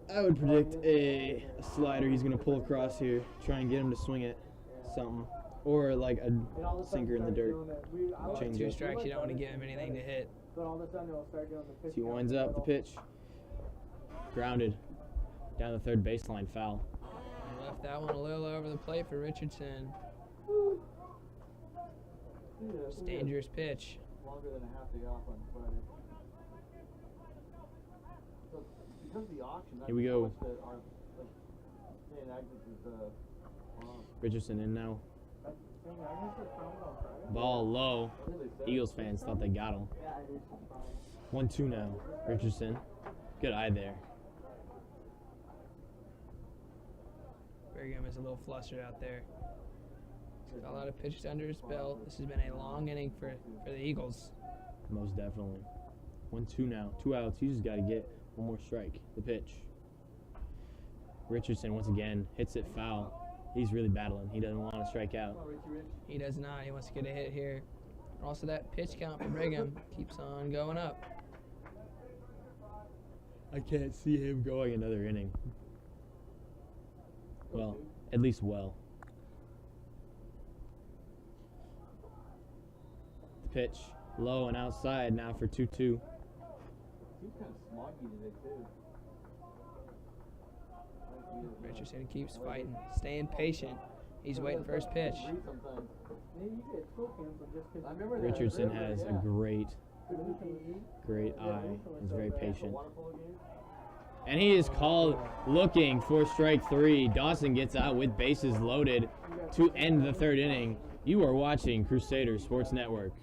I would predict a slider he's going to pull across here, try and get him to swing it, something. Or like a sinker in the dirt. Well, 2 strikes, you don't want to give him anything to hit. So he winds up the pitch. Grounded down the third baseline, foul. He left that one a little over the plate for Richardson. It's a dangerous pitch. Longer than a half day off on Friday. So, because of the auction, Here we go. Our Richardson in now. Ball low. Eagles fans thought they got him. 1-2 now. Richardson. Good eye there. Brigham is a little flustered out there. He's got a lot of pitches under his belt. This has been a long inning for the Eagles. Most definitely. 1-2 now. 2 outs. You just got to get one more strike. The pitch. Richardson once again hits it foul. He's really battling. He doesn't want to strike out. He does not. He wants to get a hit here. Also, that pitch count for Brigham keeps on going up. I can't see him going another inning. Well, at least well. The pitch low and outside now for 2-2. He's kind of smoggy today, too. Richardson keeps fighting, staying patient. He's waiting for his pitch. Richardson has a great eye. He's very patient. And he is called looking for strike 3. Dawson gets out with bases loaded to end the 3rd inning. You are watching Crusader Sports Network.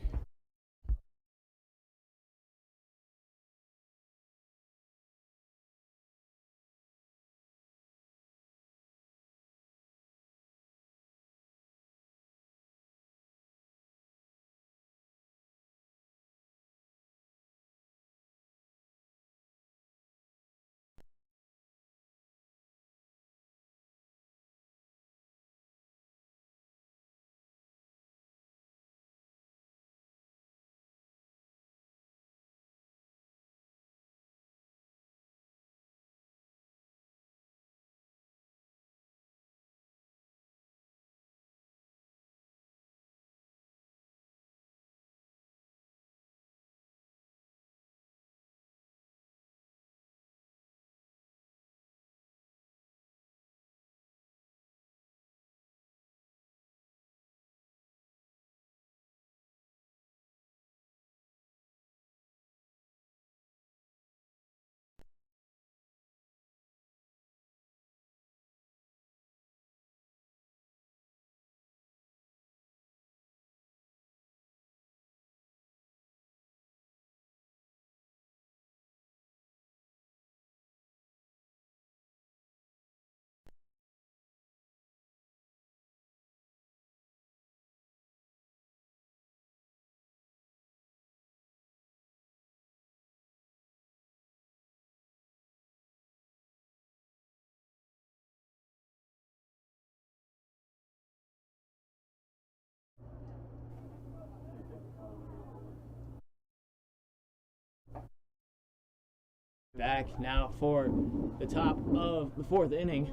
Back now for the top of the fourth inning.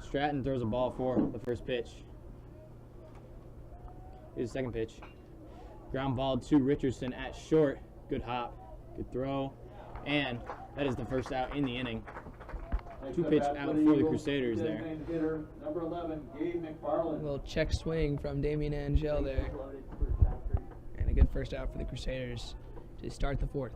Stratton throws a ball for the first pitch. Here's the second pitch. Ground ball to Richardson at short. Good hop, good throw, and that is the first out in the inning. Two pitch out for the Crusaders there. Hitter, number 11, Gabe A McFarland. little check swing from Damian Angel there. And a good first out for the Crusaders to start the fourth.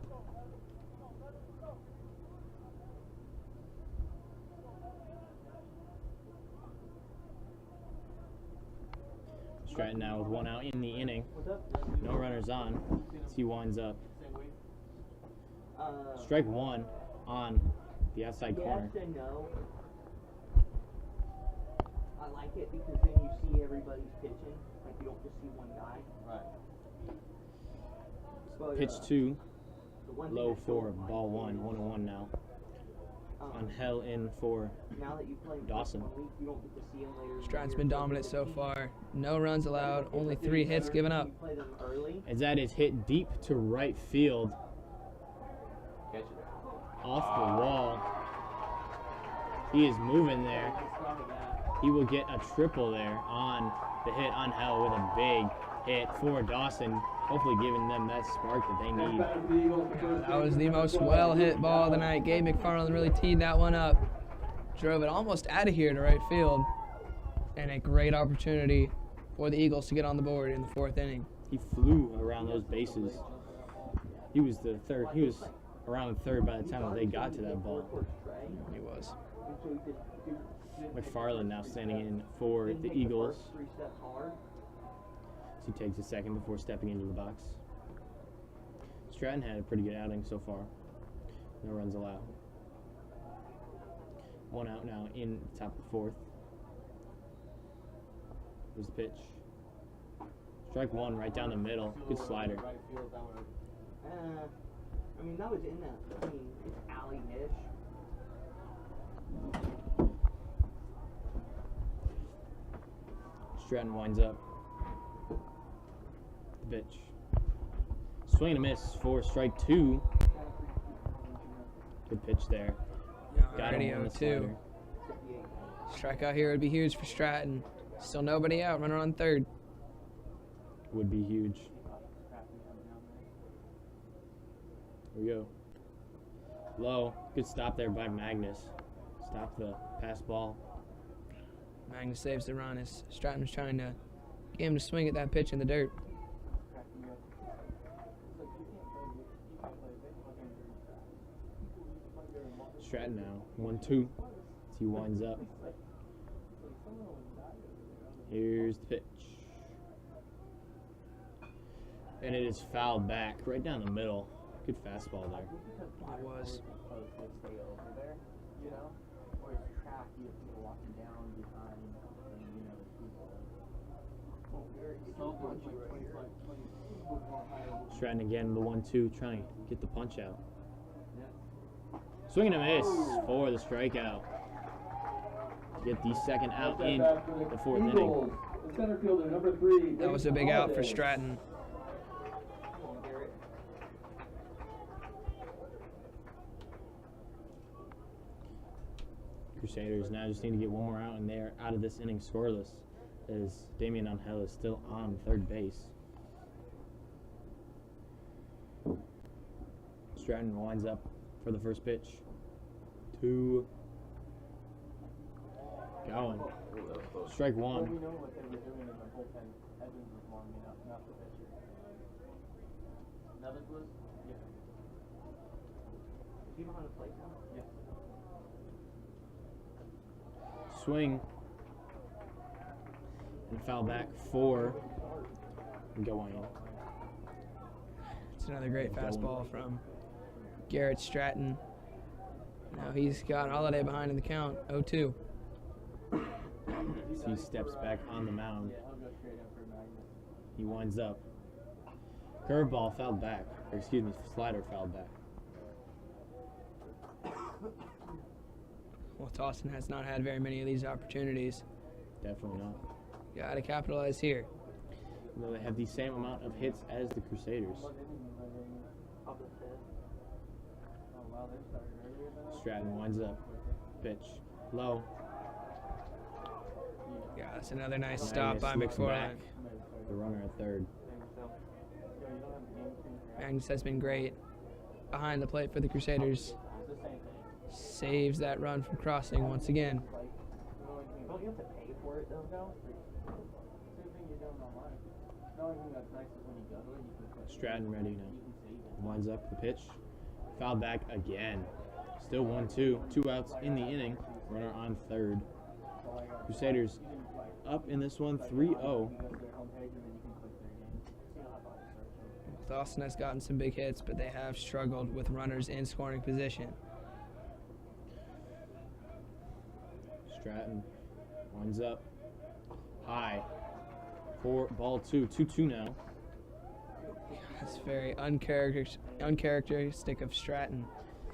Stratton now with one out in the inning. No runners on as he winds up. Strike one on the outside corner. Yes and no. I like it because then you see everybody's pitching. Like you don't just see one guy. Right. But, Pitch two, the one thing low I for don't like ball is, one, 1-1 now. On um, Hell in for now that you play Dawson. 1 week, you don't get to see them later. in the Stratton's year. been So dominant the so team- far. No runs allowed, only it's 3 hits better given if up. you play them early. as that is hit deep to right field. Catch it. Off the wall. He is moving there. He will get a triple there on the hit on Hell with a big hit for Dawson. Hopefully giving them that spark that they need. That was the most well-hit ball of the night. Gabe McFarland really teed that one up. Drove it almost out of here to right field. And a great opportunity for the Eagles to get on the board in the fourth inning. He flew around those bases. He was the third. He was around the third by the time that they got to that ball. He was. McFarland now standing in for the Eagles. 3 steps hard. He takes a second before stepping into the box. Stratton had a pretty good outing so far. No runs allowed. One out now in the top of the fourth. Here's the pitch. Strike one right down the middle. Good slider. I mean, that was in that. I mean, it's alley-ish. Stratton winds up. The pitch. Swing and a miss for strike two. Good pitch there. Got him on the 0-2. slider. Strikeout here would be huge for Stratton. Still nobody out. Runner on third. Would be huge. Here we go. Low. Good stop there by Magnus. Stop the pass ball. Magnus saves the run as Stratton was trying to get him to swing at that pitch in the dirt. Stratton now. 1-2. As he winds up. Here's the pitch. And it is fouled back right down the middle. Good fastball there. It was. Supposed to stay over there, you know? Whereas track, you have people walking down behind, and you know, people. So much right here. Stratton again, the 1-2, trying to get the punch out. Swing and a miss for the strikeout. To get the second out in the fourth inning. Center fielder number 3. That was a big out for Stratton. Crusaders now just need to get one more out, and they're out of this inning scoreless, as Damian Angel is still on third base. Stratton winds up for the first pitch to Gowen. Strike one. We know what they were doing in the bullpen. Evans was warming up, not the pitcher. Nevins was? Yeah. Is he behind the plate now? Yeah. Swing and foul back for Gowen. It's another great fastball from Garrett Stratton. Now he's got Holiday behind in the count, 0-2. He steps back on the mound. Yeah, he'll go straight in for Magnus. He winds up. Curveball fouled back. Or excuse me, slider fouled back. Well, Dawson has not had very many of these opportunities. Definitely not. Got to capitalize here. Though they have the same amount of hits as the Crusaders. Up the fifth. Oh, wow, they started earlier than us. Stratton winds up. Pitch. Low. Yeah, that's another nice stop by Magnus looks back. McFarland. The runner at third. Magnus has been great behind the plate for the Crusaders. Saves that run from crossing once again. Don't you have to pay for it though? Same thing you're doing online. The only thing that's nice is when you go to it, you can click. Stratton ready now. You can save it. Winds up the pitch. Fouled back again. Still 1-2. 2 outs in the inning. Runner on third. Crusaders up in this one 3-0. You go to their homepage and then you can click their games. So you don't have to always search them. Dawson has gotten some big hits, but they have struggled with runners in scoring position. Stratton winds up high for ball 2. 2-2 now. It's very uncharacteristic of Stratton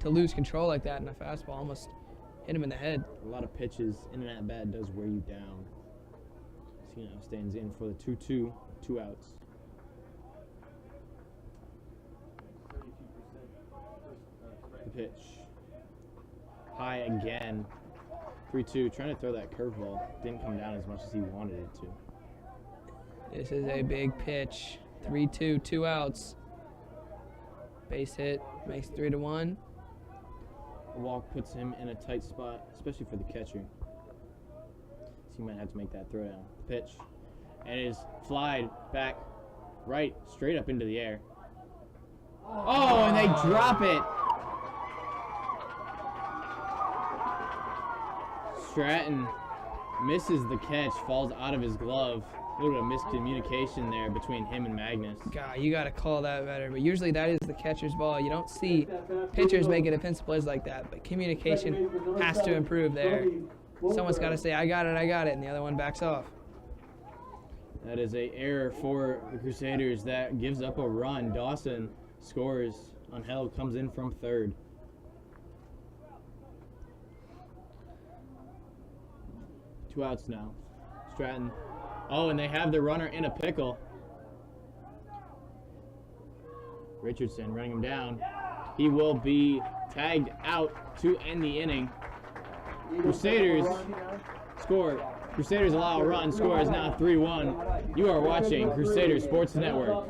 to lose control like that in a fastball. Almost hit him in the head. A lot of pitches in and at bat does wear you down. So, stands in for the 2-2. 2 outs. 32%. The pitch. High again. 3-2. Trying to throw that curveball. Didn't come down as much as he wanted it to. This is a big pitch. 3-2, 2 outs. Base hit makes 3-1. A walk puts him in a tight spot, especially for the catcher. So he might have to make that throw down. The pitch. And it is flied back right, straight up into the air. Oh, and they drop it. Stratton misses the catch, falls out of his glove. A little bit of miscommunication there between him and Magnus. God, you got to call that better. But usually that is the catcher's ball. You don't see pitchers making defensive plays like that. But communication has to improve there. Someone's got to say, I got it, and the other one backs off. That is an error for the Crusaders that gives up a run. Dawson scores. Angel comes in from third. Two outs now. Stratton. Oh, and they have the runner in a pickle. Richardson running him down. He will be tagged out to end the inning. Crusaders score. Crusaders allow a run. Score is now 3-1. You are watching Crusader Sports Network.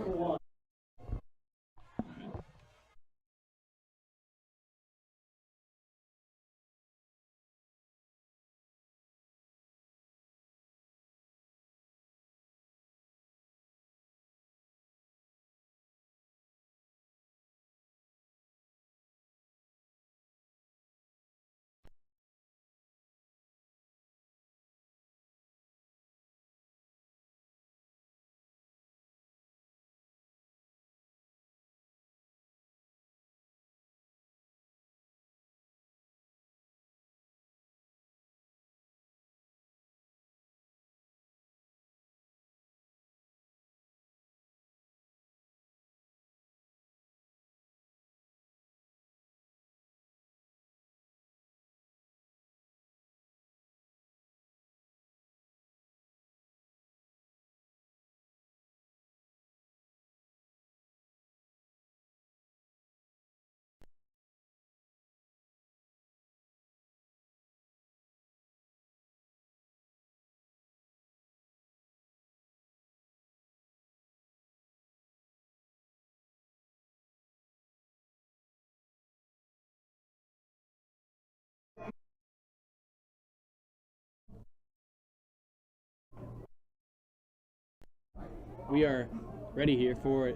We are ready here for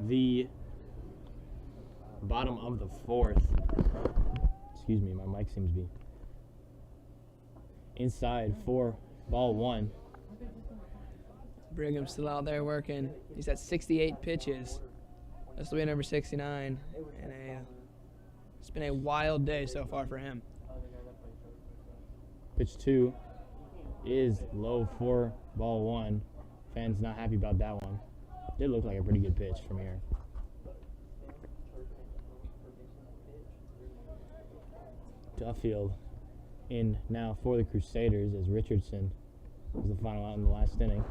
the bottom of the fourth. Excuse me, my mic seems to be inside for ball one. Brigham's still out there working. He's at 68 pitches. This will be number 69. And it's been a wild day so far for him. Pitch 2 is low for ball one. Fans not happy about that one. Did look like a pretty good pitch from here. Duffield in now for the Crusaders as Richardson was the final out in the last inning.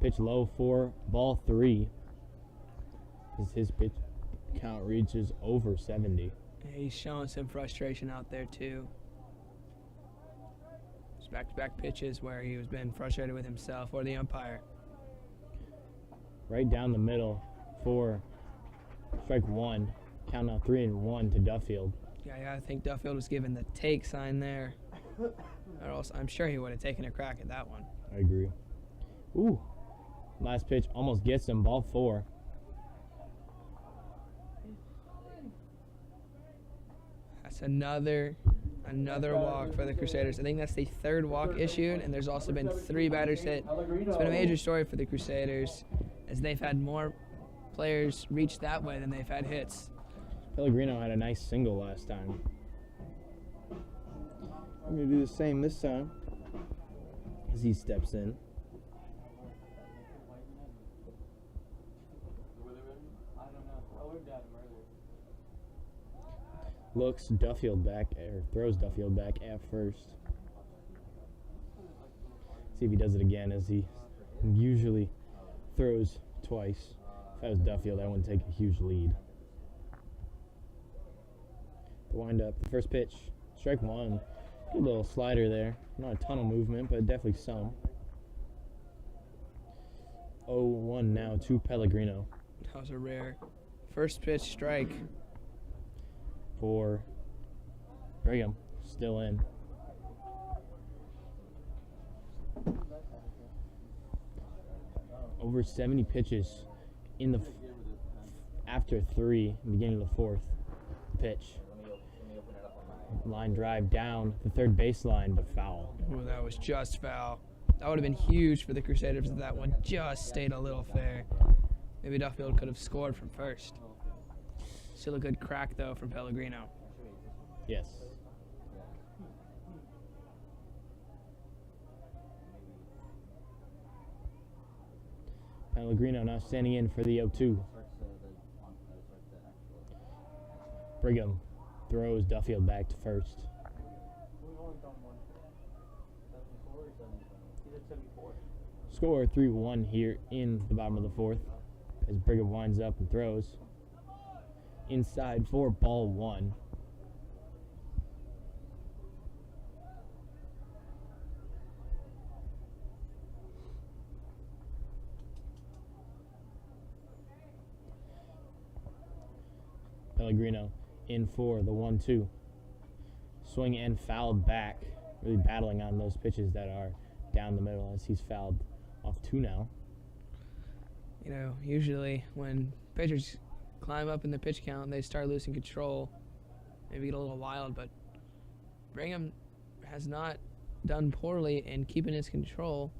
Pitch low for ball 3 as his pitch count reaches over 70. He's showing some frustration out there too. It's back-to-back pitches where he was been frustrated with himself or the umpire. Right down the middle for strike 1. Count now 3-1 to Duffield. Yeah, I think Duffield was given the take sign there. Or else I'm sure he would have taken a crack at that one. I agree. Ooh. Last pitch almost gets him. Ball 4. That's another walk for the Crusaders. I think that's the third walk issued, and there's also been 3 batters hit. It's been a major story for the Crusaders as they've had more players reach that way than they've had hits. Pellegrino had a nice single last time. I'm going to do the same this time as he steps in. Looks Duffield back, or throws Duffield back at first. See if he does it again, as he usually throws twice. If that was Duffield, I wouldn't take a huge lead. The wind up, the first pitch, strike 1. Good little slider there. Not a ton of movement, but definitely some. 0-1 now to Pellegrino. That was a rare first pitch strike. For Brigham, still in. Over 70 pitches in the after 3, beginning of the 4th pitch. Line drive down the third baseline, but foul. Ooh, that was just foul. That would have been huge for the Crusaders if that one just stayed a little fair. Maybe Duffield could have scored from first. Still a good crack, though, from Pellegrino. Yes. Pellegrino now standing in for the 0-2. Brigham throws Duffield back to first. Score 3-1 here in the bottom of the 4th as Brigham winds up and throws. Inside for ball 1. Pellegrino in for the 1-2. Swing and fouled back. Really battling on those pitches that are down the middle as he's fouled off 2 now. You know, usually when pitchers climb up in the pitch count, they start losing control, maybe get a little wild, but Brigham has not done poorly in keeping his control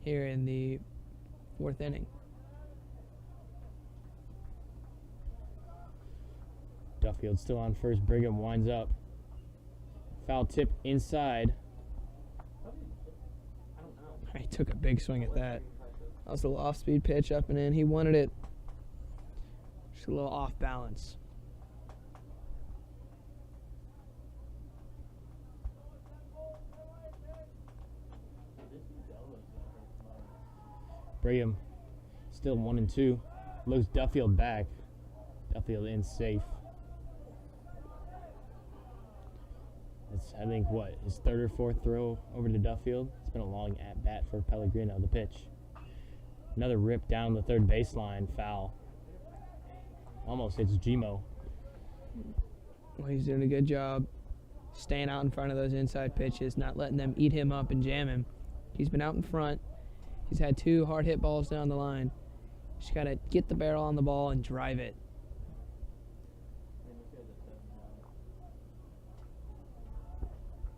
here in the 4th inning. Duffield still on first. Brigham winds up. Foul tip inside. He took a big swing at that. That was a little off-speed pitch up and in. He wanted it just a little off balance. Brigham still 1-2. Looks Duffield back. Duffield in safe. It's, I think, his 3rd or 4th throw over to Duffield. It's been a long at-bat for Pellegrino. The pitch. Another rip down the 3rd baseline. Foul. Almost hits Gmo. Well, he's doing a good job staying out in front of those inside pitches, not letting them eat him up and jam him. He's been out in front. He's had 2 hard hit balls down the line. Just got to get the barrel on the ball and drive it.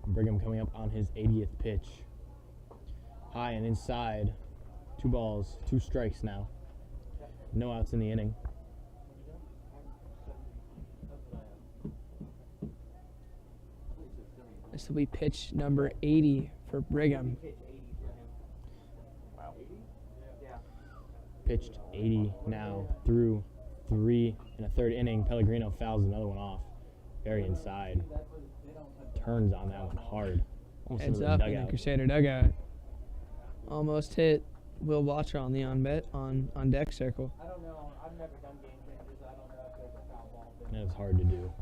Brigham coming up on his 80th pitch. High and inside. 2 balls, 2 strikes now. No outs in the inning. This will be pitch number 80 for Brigham. Pitched 80 now through 3 1/3 inning. Pellegrino fouls another one off. Very inside. Turns on that one hard. Almost Heads into the up in the dugout. Crusader dugout. Almost hit Will Watcher on the on deck circle. I don't know. I've never done game changes. I don't know if there's a foul ball thing. That was hard to do.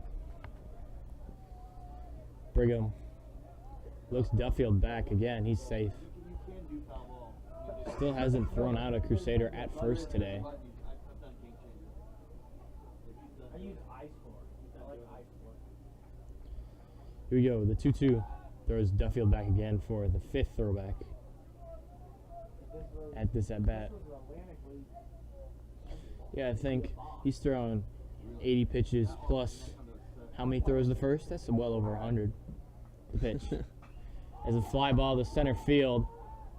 Brigham looks Duffield back again. He's safe. You can do foul ball. Still hasn't thrown out a Crusader at first today. I've done game changes. I use ice for. I like ice for. Here we go. The 2-2 throws Duffield back again for the 5th throwback at this at bat. Yeah, I think he's thrown 80 pitches plus how many throws the first? That's well over 100. The pitch. As a fly ball to center field.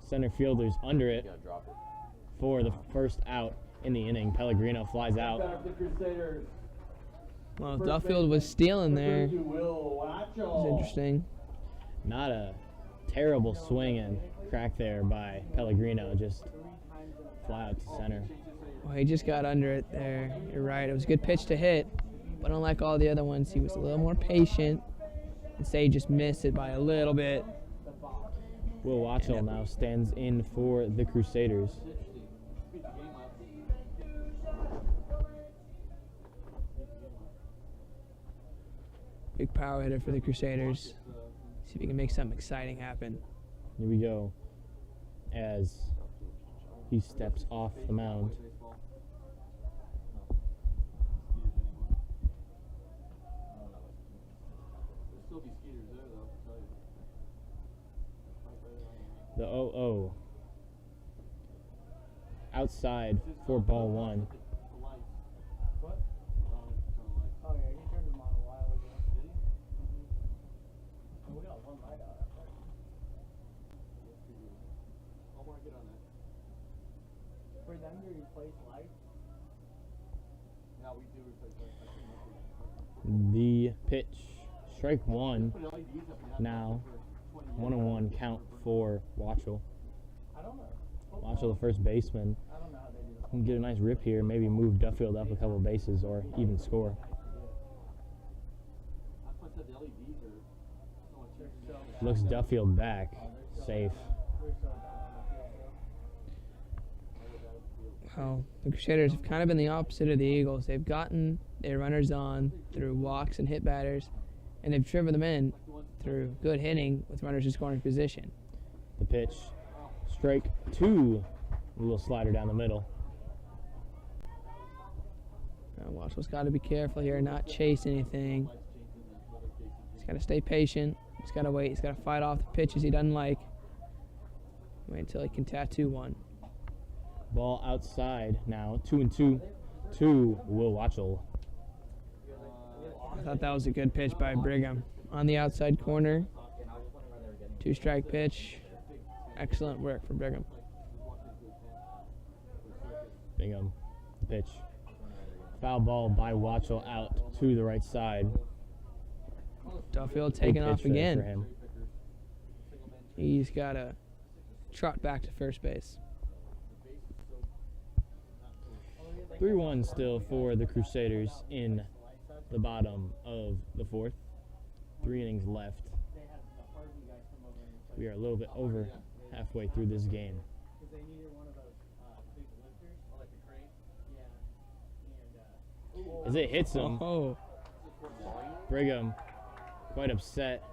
Center fielder's under it for the first out in the inning. Pellegrino flies out. Back to Crusaders. Well, Duffield was stealing there. You will watch It's interesting. Not a terrible swing and crack there by Pellegrino. Just fly out to center. Well, he just got under it there. You're right. It was a good pitch to hit, but unlike all the other ones, he was a little more patient. Instead, he just missed it by a little bit. Will Watchell now stands in for the Crusaders. Big power hitter for the Crusaders. See if he can make something exciting happen. Here we go. As he steps off the mound. The 0-0. Outside for ball 1. Oh yeah, he turned them on a while ago. Did he? Mm-hmm. We got one light out. I'll mark it on that. For them to replace lights. Yeah, we do replace that. The pitch. Strike 1. Now 1-1 count for Watchell. I don't know. Watchell, the first baseman. I don't know how they do it. Can get a nice rip here, maybe move Duffield up a couple of bases or even score. That's why I said the LEDs are so much cheaper. Looks Duffield back. Safe. We're so bad on the field, though. Well, the Crusaders have kind of been the opposite of the Eagles. They've gotten their runners on through walks and hit batters, and they've driven them in through good hitting with runners in scoring position. The pitch. Strike 2. A little slider down the middle. Watchell's got to be careful here, not chase anything. He's got to stay patient. He's got to wait. He's got to fight off the pitches he doesn't like. Wait until he can tattoo one. Ball outside now. 2-2 to Will Watchell. I thought that was a good pitch by Brigham. On the outside corner. 2-strike pitch. Excellent work from Brigham. Bingham. The pitch. Foul ball by Watchell out to the right side. Duffield Big taking pitch off there again. for him. He's got to trot back to first base. 3-1 still for the Crusaders in the bottom of the 4th. 3 innings left. We are a little bit over halfway through this game. Because they needed one of those big lifters, like a crane. Yeah. And As it hits him, Oh, Brigham quite upset.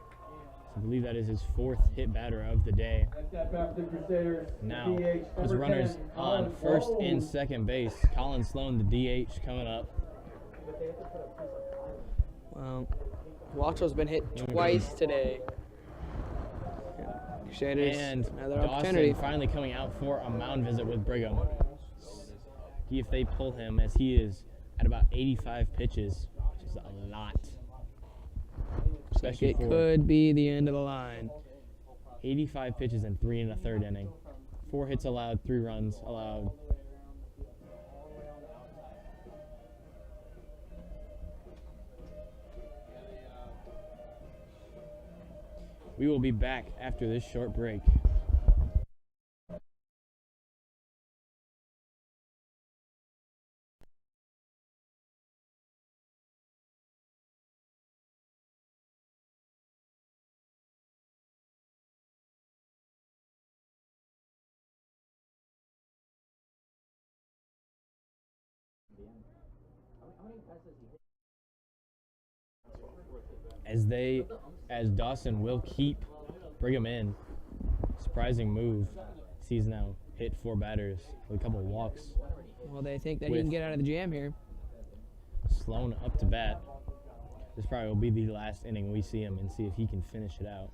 I believe that is his 4th hit batter of the day. Step back to the Crusaders. Now, DH his number runners 10, on Colin first Sloan. and second base. Colin Sloan, the DH, coming up. well, Watchell's been hit twice today. Crusaders, And another Dawson opportunity. finally coming out for a mound visit with Brigham. See if they pull him, as he is at about 85 pitches, which is a lot. Especially It for could be the end of the line. 85 pitches in 3 1/3 inning. 4 hits allowed, 3 runs allowed. We will be back after this short break. As Dawson will keep Brigham in. Surprising move. He's now hit 4 batters with a couple of walks. Well, they think that he With- can get out of the jam here. Sloan up to bat. This probably will be the last inning we see him, and see if he can finish it out.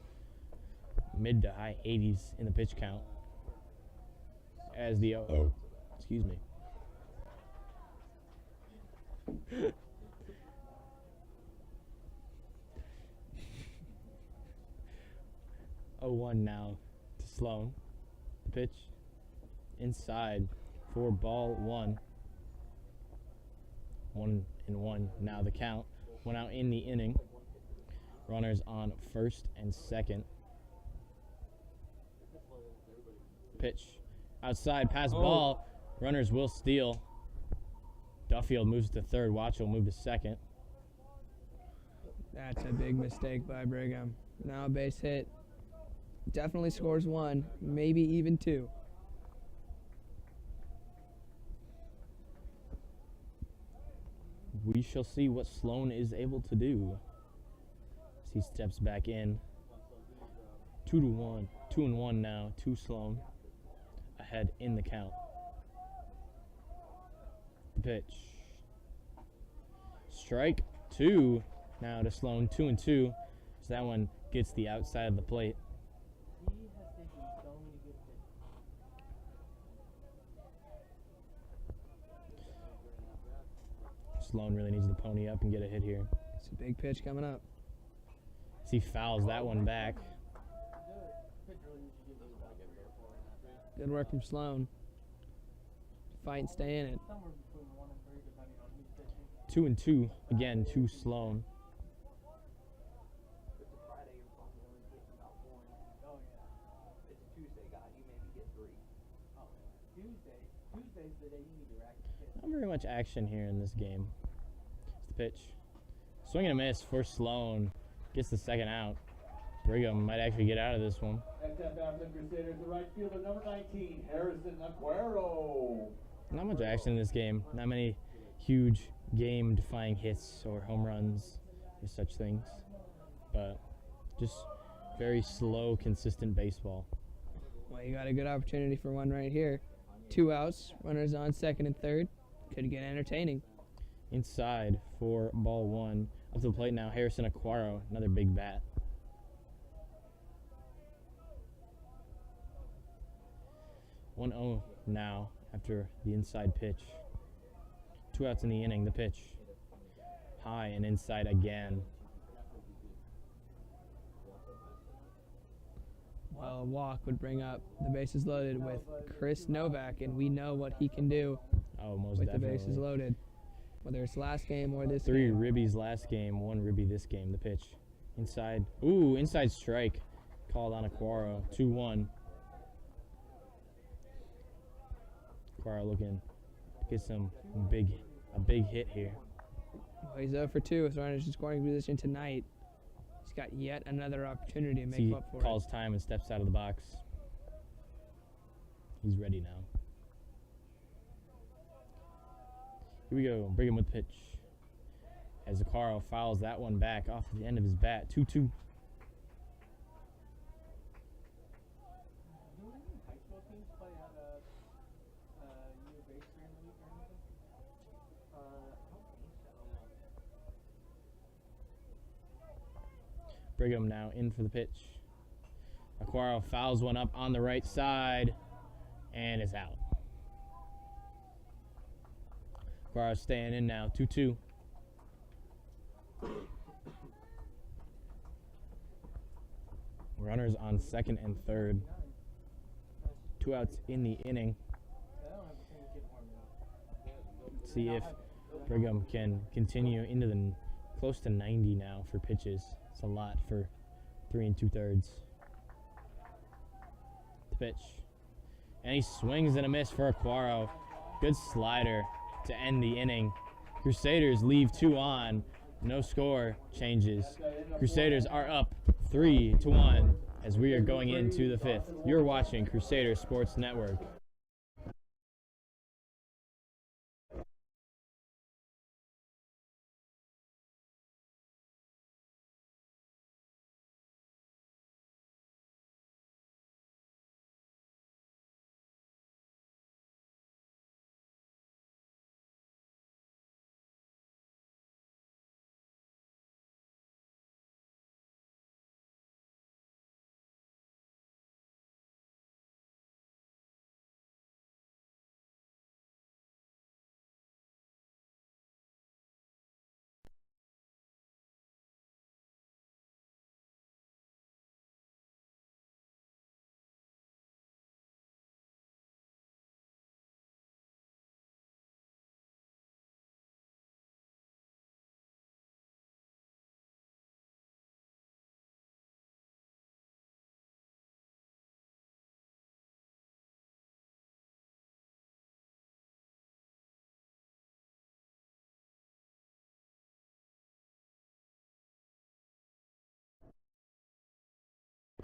Mid to high 80s in the pitch count. As the excuse me. 0-1 now to Sloan. The pitch inside for ball 1. 1-1 now the count. 1 out in the inning. Runners on first and second. Pitch outside, pass ball. Runners will steal. Duffield moves to third. Watch will move to second. That's a big mistake by Brigham. Now a base hit. Definitely scores 1, maybe even 2. We shall see what Sloan is able to do as he steps back in. 2-1. 2-1 now to Sloan. Ahead in the count. The pitch. Strike 2 now to Sloan. 2-2. So that one gets the outside of the plate. Sloan really needs to pony up and get a hit here. It's a big pitch coming up. As he fouls that one back. Good work from Sloan. Fight and stay in it. 2-2 again to Sloan. Not very much action here in this game. It's the pitch. Swing and a miss for Sloan. Gets the second out. Brigham might actually get out of this one. Next at bat for the Crusaders, the right fielder, number 19, Harrison Aguero. Not much action in this game. Not many huge game-defying hits or home runs or such things. But just very slow, consistent baseball. Well, you got a good opportunity for one right here. 2 outs, runners on second and third. Could get entertaining. Inside for ball 1. Up to the plate now, Harrison Aguero, another big bat. 1-0 now after the inside pitch. 2 outs in the inning, the pitch. High and inside again. Well, a walk would bring up the bases loaded with Chris Novak, and we know what he can do Oh, most with definitely. the bases loaded. Whether it's last game or this 3 game. ribbies last game, 1 ribby this game. The pitch. Inside. Ooh, inside strike. Called on Aguero. 2-1. Aguero looking to get a big hit here. Well, he's 0 for 2 with runners in scoring position tonight. He's got yet another opportunity to make He up for calls time and steps out of the box. He's ready now. Here we go. Brigham with the pitch. As Aguero fouls that one back off the end of his bat. 2-2. Brigham now in for the pitch. Aquaro fouls one up on the right side and is out. Aquaro staying in now, 2-2. Runners on second and third. 2 outs in the inning. See if Brigham can continue into the close to 90 now for pitches. It's a lot for 3 2/3. The pitch. And he swings and a miss for Aquaro. Good slider to end the inning. Crusaders leave 2 on. No score changes. Crusaders are up 3-1 as we are going into the 5th. You're watching Crusader Sports Network.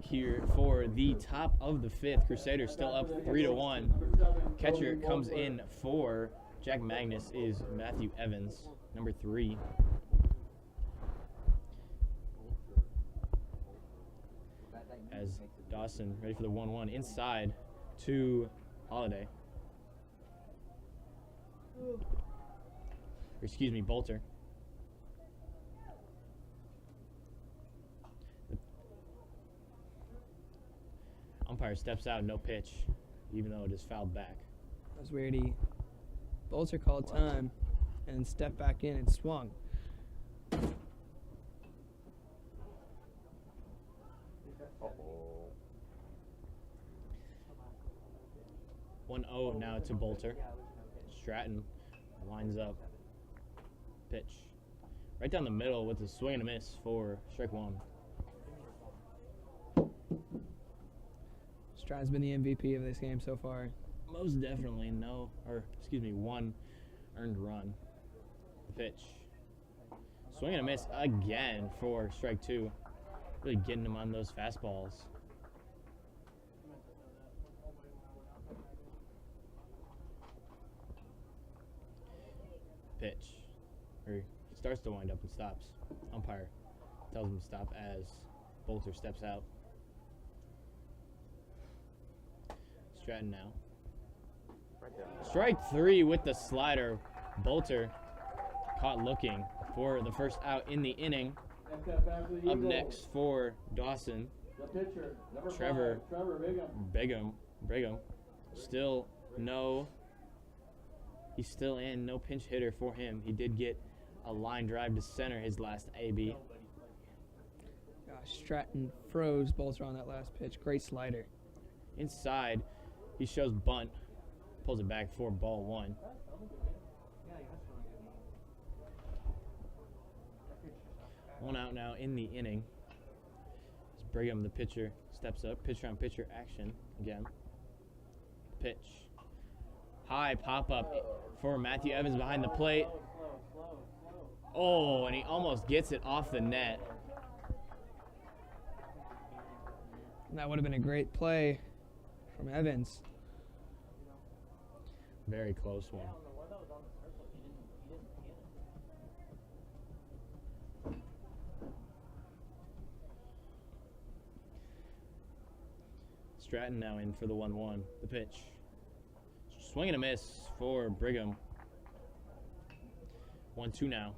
Here for the top of the 5th. Crusaders still up 3-1. Catcher comes in for Jack Magnus is Matthew Evans, number 3. As Dawson ready for the 1-1 inside to Holiday. Or excuse me, Bolter. Umpire steps out, no pitch, even though it is fouled back. That was weird. Bolter called time and stepped back in and swung. Uh-oh. 1-0 now to Bolter. Stratton lines up. Pitch. Right down the middle with a swing and a miss for strike 1. Stratton's been the MVP of this game so far. Most definitely one earned run. The pitch. Swing and a miss again for strike 2. Really getting him on those fastballs. Pitch. He starts to wind up and stops. Umpire tells him to stop as Bolter steps out. Stratton now. Strike 3 with the slider. Bolter caught looking for the first out in the inning. Up next for Dawson, Trevor Brigham. Still no. He's still in. No pinch hitter for him. He did get a line drive to center his last AB. Gosh, Stratton froze Bolter on that last pitch. Great slider. Inside, he shows bunt. Pulls it back for ball 1. One out now in the inning. As Brigham, the pitcher, steps up. Pitcher on pitcher action again. Pitch. High pop-up for Matthew Evans behind the plate. Oh, and he almost gets it off the net. That would have been a great play from Evans. Very close one. Stratton now in for the 1-1. The pitch. Swing and a miss for Brigham. 1-2 now.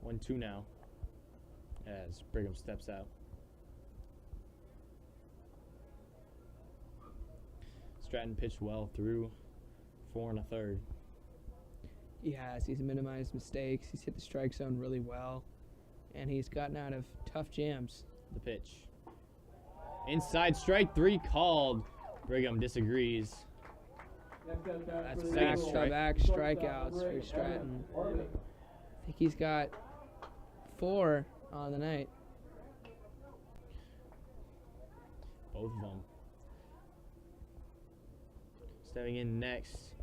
1-2 now as Brigham steps out. Stratton pitched well through 4 1/3. He has. He's minimized mistakes. He's hit the strike zone really well. And he's gotten out of tough jams. The pitch. Inside, strike 3 called. Brigham disagrees. That's a second strike. Back strikeouts for Stratton. I think he's got 4 on the night. Both of them. Stepping in next,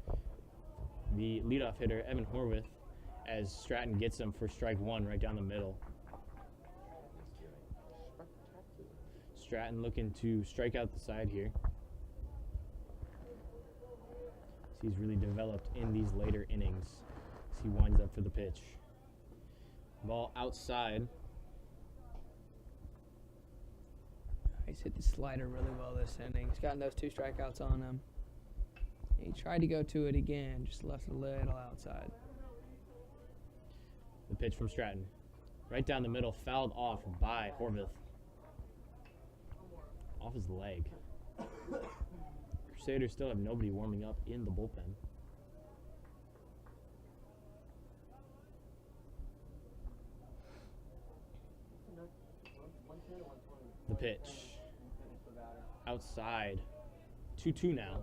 the leadoff hitter, Evan Horwith, as Stratton gets him for strike 1 right down the middle. Stratton looking to strike out the side here. So he's really developed in these later innings as he winds up for the pitch. Ball outside. He's hit the slider really well this inning. He's gotten those 2 strikeouts on him. He tried to go to it again, just left it a little outside. The pitch from Stratton. Right down the middle, fouled off by Horwith. Off his leg. Crusaders still have nobody warming up in the bullpen. The pitch. Outside. 2-2 now.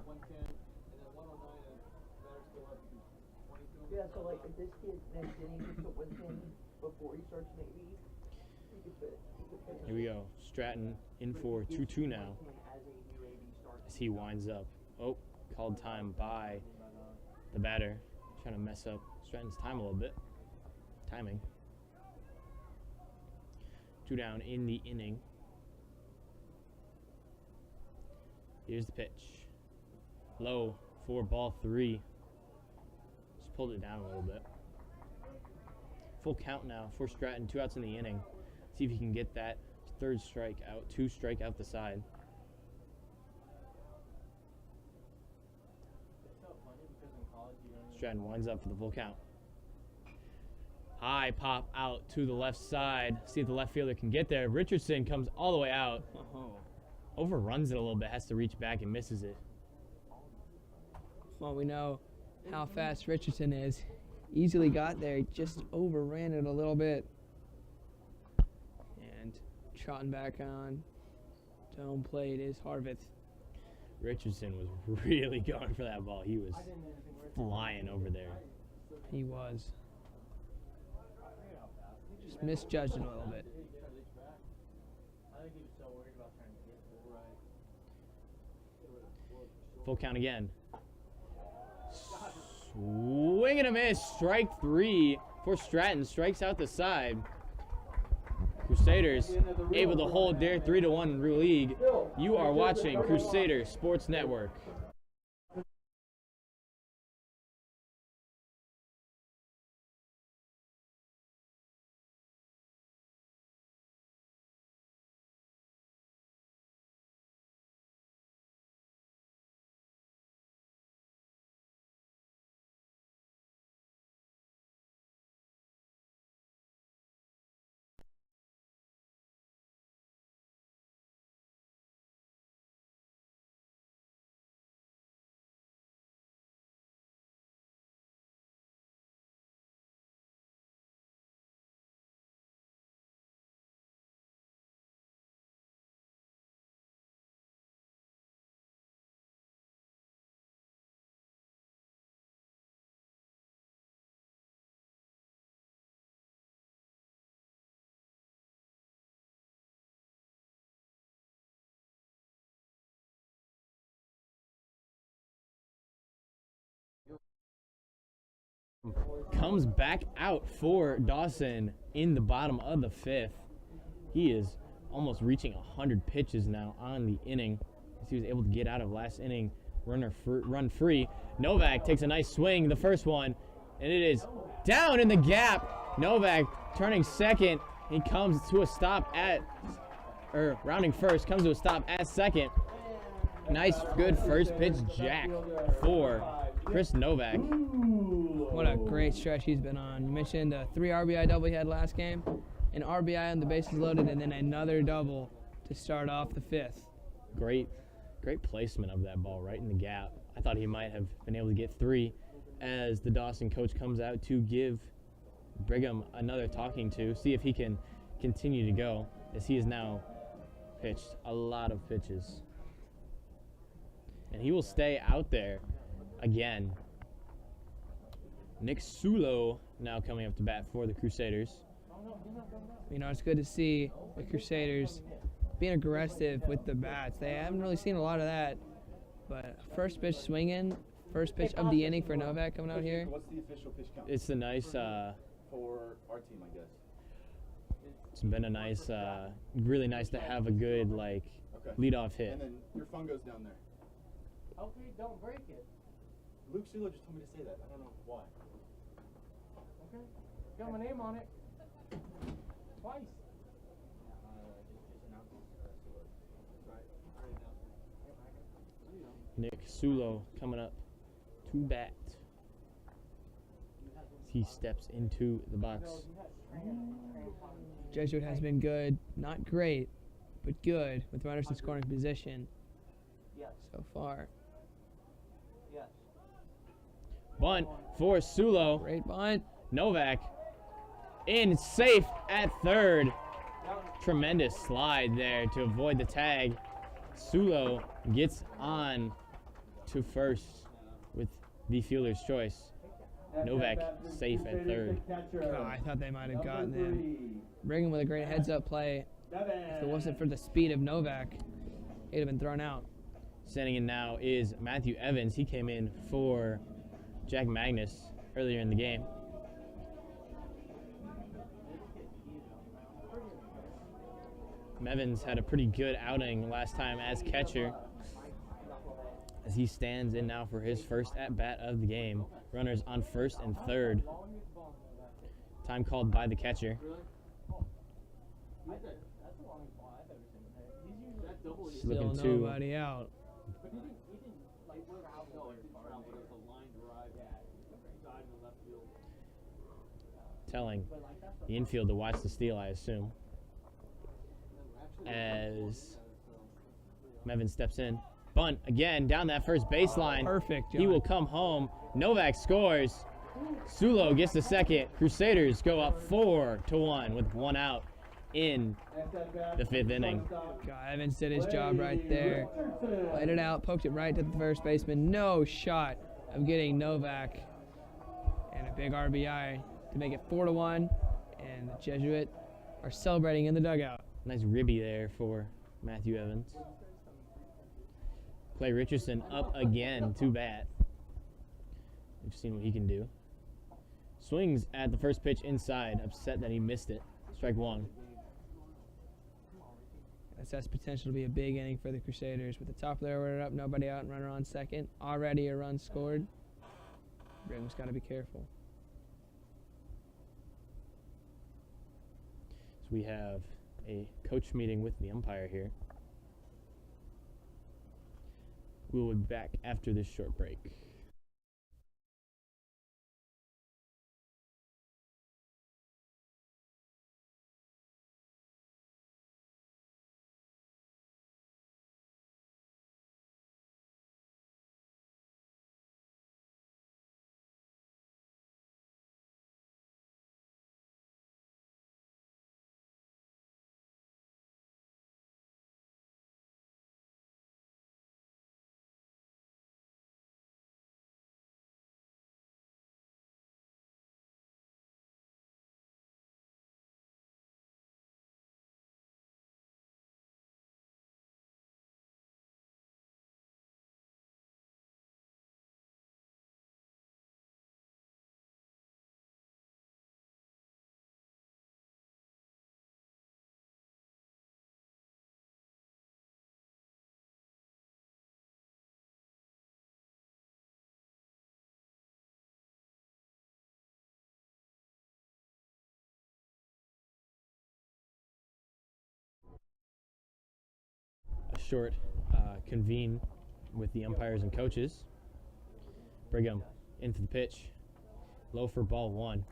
Yeah, so like if this kid next inning gets to win before he starts maybe, he could fit. Here we go. Stratton in for 2-2 now as he winds up. Oh, called time by the batter. Trying to mess up Stratton's time a little bit. Timing. 2 down in the inning. Here's the pitch. Low for ball 3. Just pulled it down a little bit. Full count now for Stratton. 2 outs in the inning. See if he can get that 3rd strike out. 2 strike out the side. Stratton winds up for the full count. High pop out to the left side. See if the left fielder can get there. Richardson comes all the way out. Overruns it a little bit. Has to reach back and misses it. Well, we know how fast Richardson is. Easily got there. He just overran it a little bit. And trotting back on to home plate is Horwith. Richardson was really going for that ball. He was flying over there. He was. Just misjudged it a little bit. Full count again. Swing and a miss. Strike 3 for Stratton. Strikes out the side. Crusaders able to hold their 3-1 lead. You are watching Crusader Sports Network. Comes back out for Dawson in the bottom of the 5th. He is almost reaching 100 pitches now on the inning. As he was able to get out of last inning, run free. Novak takes a nice swing, the first one, and it is down in the gap. Novak turning second. He comes to a stop rounding first, comes to a stop at second. Nice, good first pitch jack for Chris Novak. What a great stretch he's been on. You mentioned a 3 RBI double he had last game, an RBI on the bases loaded, and then another double to start off the 5th. Great placement of that ball right in the gap. I thought he might have been able to get 3 as the Dawson coach comes out to give Brigham another talking to, see if he can continue to go, as he has now pitched a lot of pitches. And he will stay out there again. Nick Sulo now coming up to bat for the Crusaders. You know, it's good to see the Crusaders being aggressive with the bats. They haven't really seen a lot of that. But first pitch swinging, first pitch of the inning for Novak coming out here. What's the official pitch count? It's a nice, For our team, I guess. it's been a nice, really nice to have a good, like, leadoff hit. And then your phone goes down there. Hopefully don't break it. Luke Sulo just told me to say that. I don't know why. Okay. Got my name on it. Twice. Nick Sulo coming up to bat. He steps into the box. Jesuit has been good, not great, but good with runners in scoring position so far. Bunt for Sulo. Great bunt. Novak in safe at third. Tremendous slide there to avoid the tag. Sulo gets on to first with the fielder's choice. Novak safe at third. God, I thought they might have gotten him. Brigham with a great heads-up play. If it wasn't for the speed of Novak, he'd have been thrown out. Standing in now is Matthew Evans. He came in for Jack Magnus earlier in the game. Evans had a pretty good outing last time as catcher, as he stands in now for his first at-bat of the game. Runners on first and third. Time called by the catcher. Still nobody out. Telling the infield to watch the steal, I assume. As Mevin steps in. Bunt again down that first baseline. Perfect, John. He will come home. Novak scores. Sulo gets the second. Crusaders go up 4-1 with 1 out in the 5th inning. God, Evans did his job right there. Played it out, poked it right to the first baseman. No shot of getting Novak. And a big RBI to make it 4-1. And the Jesuit are celebrating in the dugout. Nice ribby there for Matthew Evans. Clay Richardson up again to bat. We've seen what he can do. Swings at the first pitch inside. Upset that he missed it. Strike 1. This has potential to be a big inning for the Crusaders. With the top of their order up, nobody out, and runner on second. Already a run scored. Brigham's got to be careful. So we have a coach meeting with the umpire here. We will be back after this short break. Short convene with the umpires and coaches. Brigham in for the pitch. Low for ball 1.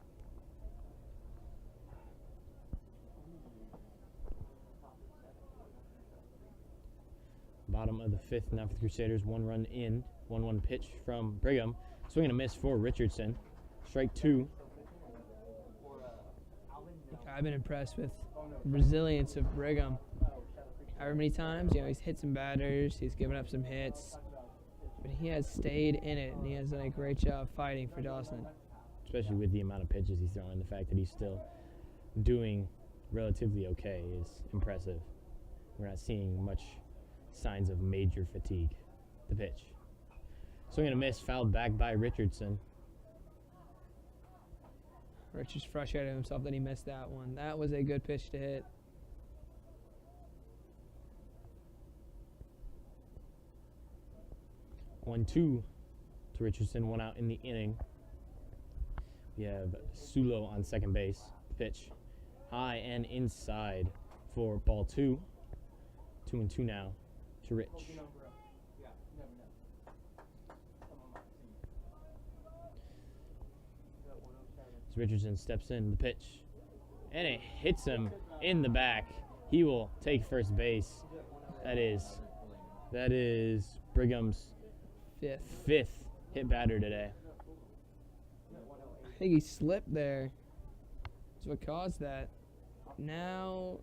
Bottom of the 5th now for the Crusaders. 1 run in. 1-1 pitch from Brigham. Swing and a miss for Richardson. Strike 2. I've been impressed with the resilience of Brigham. However many times, he's hit some batters, he's given up some hits, but he has stayed in it, and he has done a great job fighting for Dawson. Especially with the amount of pitches he's throwing, the fact that he's still doing relatively okay is impressive. We're not seeing much signs of major fatigue. The pitch. Swing and a miss, fouled back by Richardson. Rich is frustrated with himself that he missed that one. That was a good pitch to hit. One-two to Richardson, 1 out in the inning. We have Sulo on second base. Pitch high and inside for ball 2. 2-2 now to Rich. As Richardson steps in the pitch, and it hits him in the back. He will take first base. That is Brigham's fifth hit batter today. I think he slipped there. That's what caused that. Now,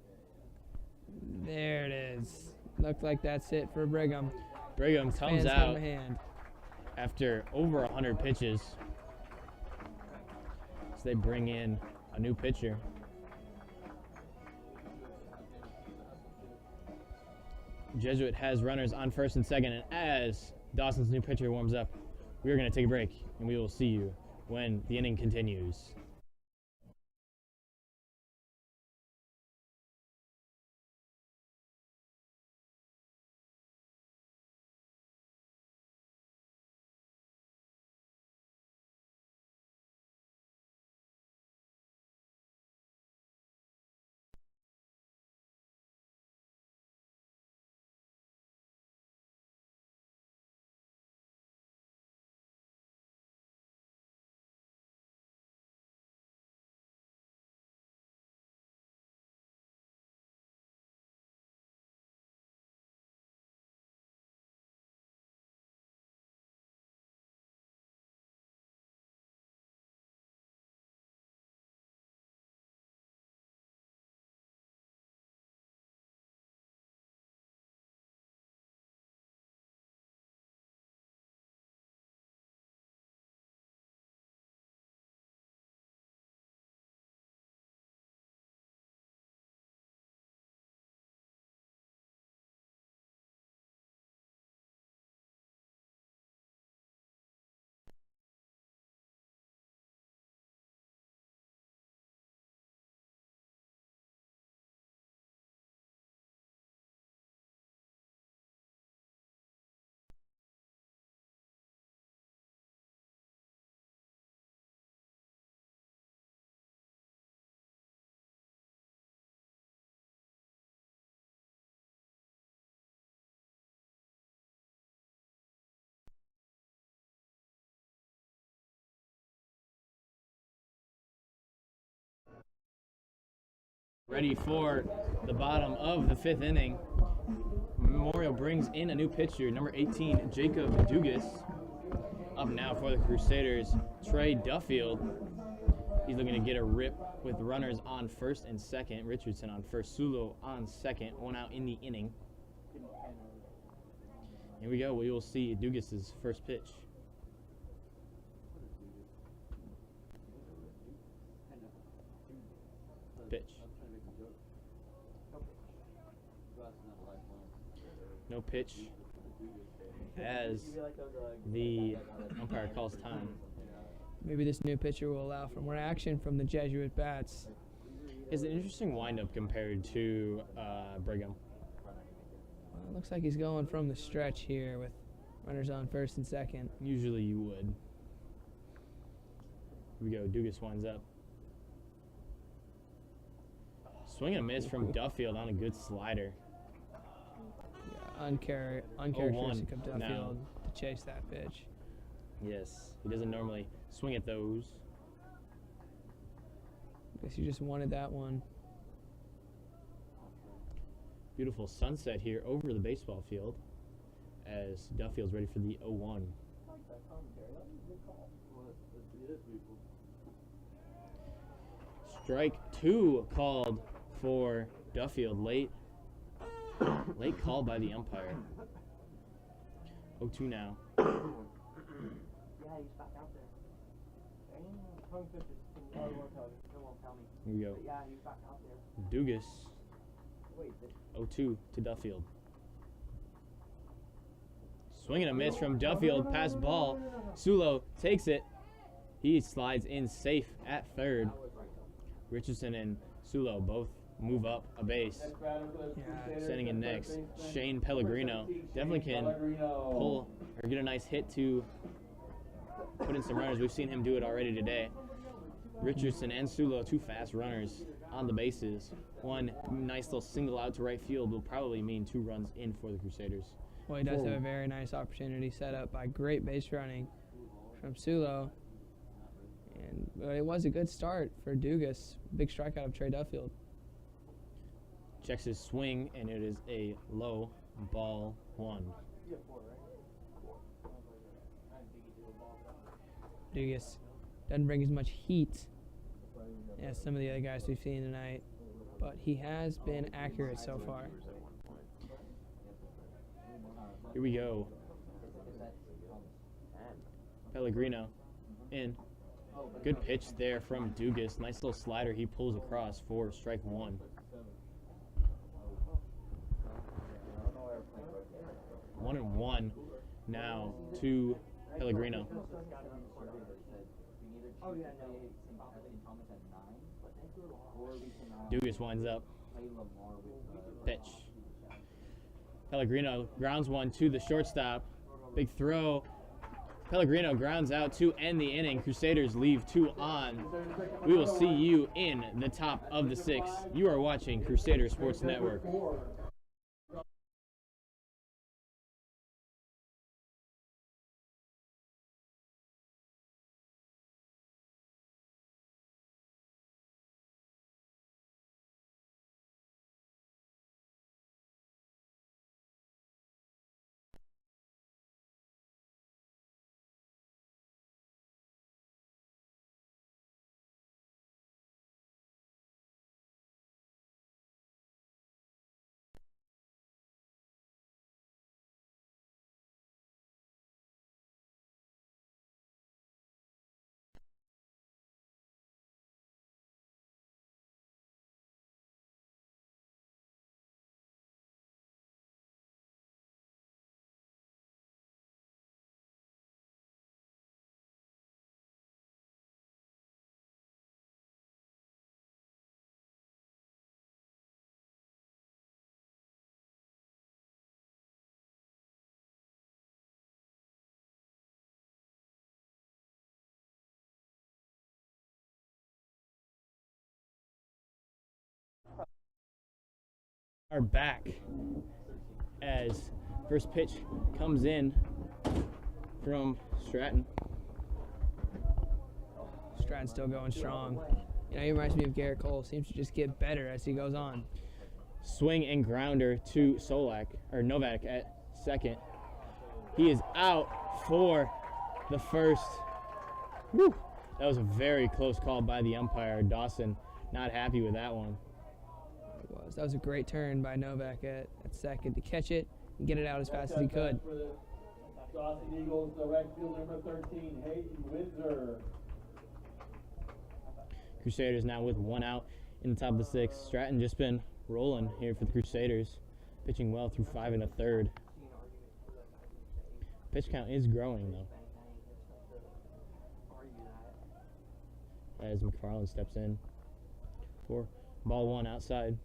there it is. Looked like that's it for Brigham. Brigham comes Fans give him out a hand. after over 100 pitches. So they bring in a new pitcher. Jesuit has runners on first and second, and as Dawson's new pitcher warms up, we are going to take a break, and we will see you when the inning continues. Ready for the bottom of the 5th inning. Memorial brings in a new pitcher, number 18, Jacob Dugas. Up now for the Crusaders, Trey Duffield. He's looking to get a rip with runners on first and second. Richardson on first, Sulo on second, 1 out in the inning. Here we go. We will see Dugas' first pitch. Pitch. No pitch as the umpire calls time. Maybe this new pitcher will allow for more action from the Jesuit bats. It's an interesting windup compared to Brigham. Well, it looks like he's going from the stretch here with runners on first and second. Usually you would. Here we go. Dugas winds up. Swing and a miss from Duffield on a good slider. Yeah, uncharacteristic of Duffield now to chase that pitch. Yes, he doesn't normally swing at those. Guess you just wanted that one. Beautiful sunset here over the baseball field as Duffield's ready for the 0-1. I like that commentary. That was a good call. Well, it is beautiful. Strike 2 called for Duffield. Late call by the umpire. 0-2 now. Yeah, he's back out there. Tongue fishes. I won't tell you. It won't tell me. Here we go. But yeah, he's back out there. Dugas. Wait, 0-2 to Duffield. Swing and a miss from Duffield. Pass ball. Sulo takes it. He slides in safe at third. Richardson and Sulo both move up a base. Standing in next, Shane Pellegrino definitely can pull or get a nice hit to put in some runners. We've seen him do it already today. Richardson and Sulo, 2 fast runners on the bases. One nice little single out to right field will probably mean 2 runs in for the Crusaders. Well, he does have a very nice opportunity set up by great base running from Sulo. And it was a good start for Dugas. Big strikeout of Trey Duffield. Checks his swing, and it is a low ball 1. Dugas doesn't bring as much heat as some of the other guys we've seen tonight, but he has been accurate so far. Here we go. Pellegrino in. Good pitch there from Dugas. Nice little slider he pulls across for strike 1. 1-1 now to Pellegrino. Dugas winds up. Pitch. Pellegrino grounds one to the shortstop. Big throw. Pellegrino grounds out to end the inning. Crusaders leave 2 on. We will see you in the top of the 6th. You are watching Crusader Sports Network. Are back as first pitch comes in from Stratton. Stratton's still going strong. You know, he reminds me of Garrett Cole. Seems to just get better as he goes on. Swing and grounder to Novak at second. He is out for the first. Whew. That was a very close call by the umpire. Dawson not happy with that one. That was a great turn by Novak at second to catch it and get it out as fast as he could. For the Dawson Eagles, the right field number 13, Hayden Windsor. Crusaders now with 1 out in the top of the 6th. Stratton just been rolling here for the Crusaders, pitching well through 5 1/3. Pitch count is growing though, as McFarland steps in for ball 1 outside.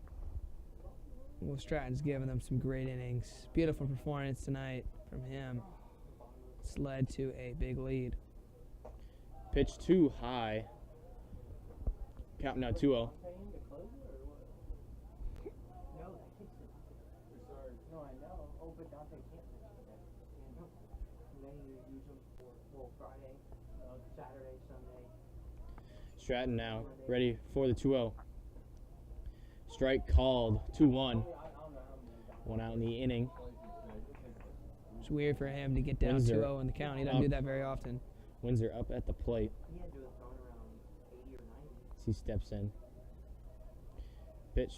Well, Stratton's given them some great innings. Beautiful performance tonight from him. It's led to a big lead. Pitch too high. Count now 2-0. No, I know. Oh, but Dante can't pitch today. And then you use him for Friday, Saturday, Sunday. Stratton now ready for the 2-0. Strike called, 2-1. One out in the inning. It's weird for him to get down Windsor 2-0 in the count. He doesn't do that very often. Windsor up at the plate He had to have thrown around 80 or 90. as he steps in. Pitch.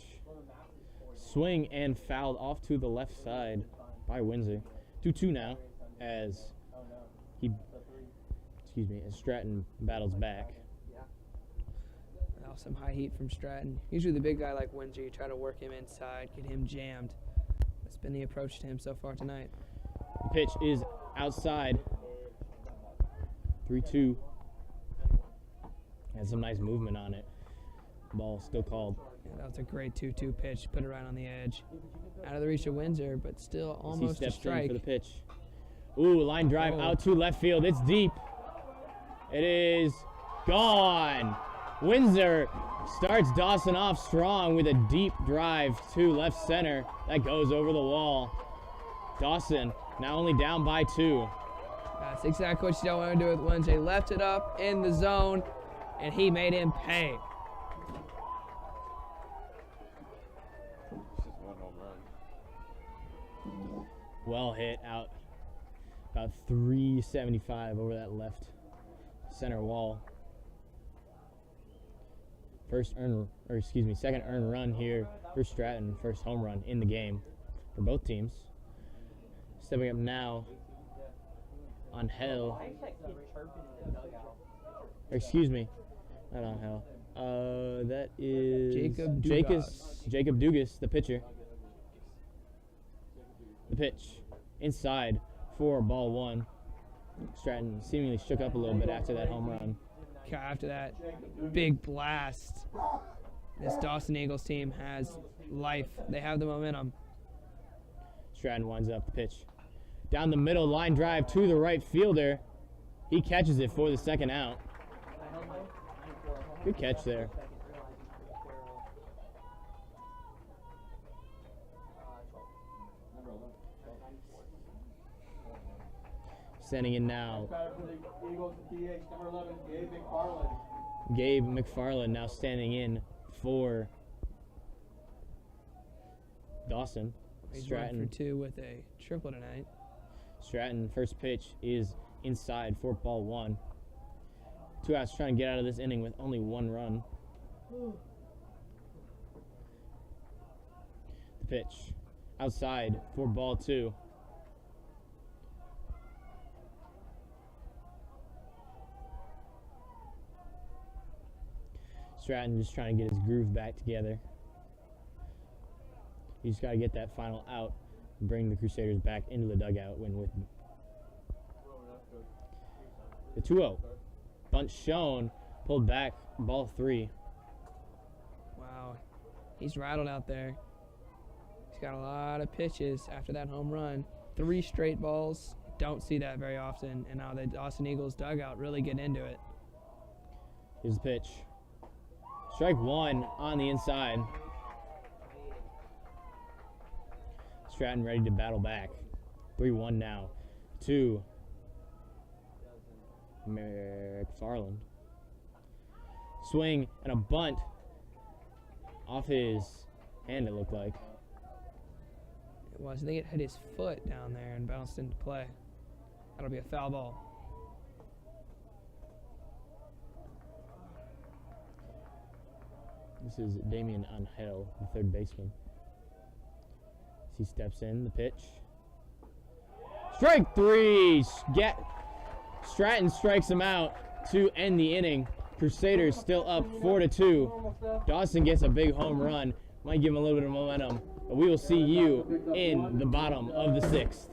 Swing and fouled off to the left side by Windsor. 2-2 now as as Stratton battles back. Now some high heat from Stratton. Usually the big guy like Windsor, you try to work him inside, get him jammed. That's been the approach to him so far tonight. The pitch is outside. 3-2. Has some nice movement on it. Ball still called. Yeah, that was a great 2-2 pitch. Put it right on the edge. Out of the reach of Windsor, but still As almost he a steps in strike. for the pitch. Ooh, line drive out to left field. It's deep. It is gone. Windsor starts Dawson off strong with a deep drive to left center. That goes over the wall. Dawson now only down by 2. That's exactly what you don't want to do with Windsor. He left it up in the zone, and he made him pay. Just one home run. Well hit out about 375 over that left center wall. Second earned run here for Stratton. First home run in the game for both teams. Stepping up now on Hill. Why is that kid chirping in the dugout? Excuse me, not on Hill. That is Jacob Jacob Dugas, the pitcher. The pitch inside for ball 1. Stratton seemingly shook up a little bit after that home run. After that big blast, this Dawson Eagles team has life. They have the momentum. Stratton winds up the pitch. Down the middle, line drive to the right fielder. He catches it for the second out. Good catch there. Sending in now. Gabe McFarland now standing in for Dawson. He's Stratton. 1 for 2 with a triple tonight. Stratton, first pitch is inside for ball 1. 2 outs, trying to get out of this inning with only 1 run. The pitch outside for ball 2. Stratton just trying to get his groove back together. He's got to get that final out and bring the Crusaders back into the dugout with the 2-0. Bunt shown, pulled back, ball 3. Wow, he's rattled out there. He's got a lot of pitches after that home run. 3 straight balls. Don't see that very often. And now the Dawson Eagles dugout really get into it. Here's the pitch. Strike 1 on the inside. Stratton ready to battle back. 3-1 now to McFarland. Swing and a bunt off his hand, it looked like. It was. I think it hit his foot down there and bounced into play. That'll be a foul ball. This is Damian Angel, the third baseman. As he steps in, the pitch. Strike 3! Stratton strikes him out to end the inning. Crusaders still up 4-2. Dawson gets a big home run. Might give him a little bit of momentum. But we will see you in the bottom of the 6th.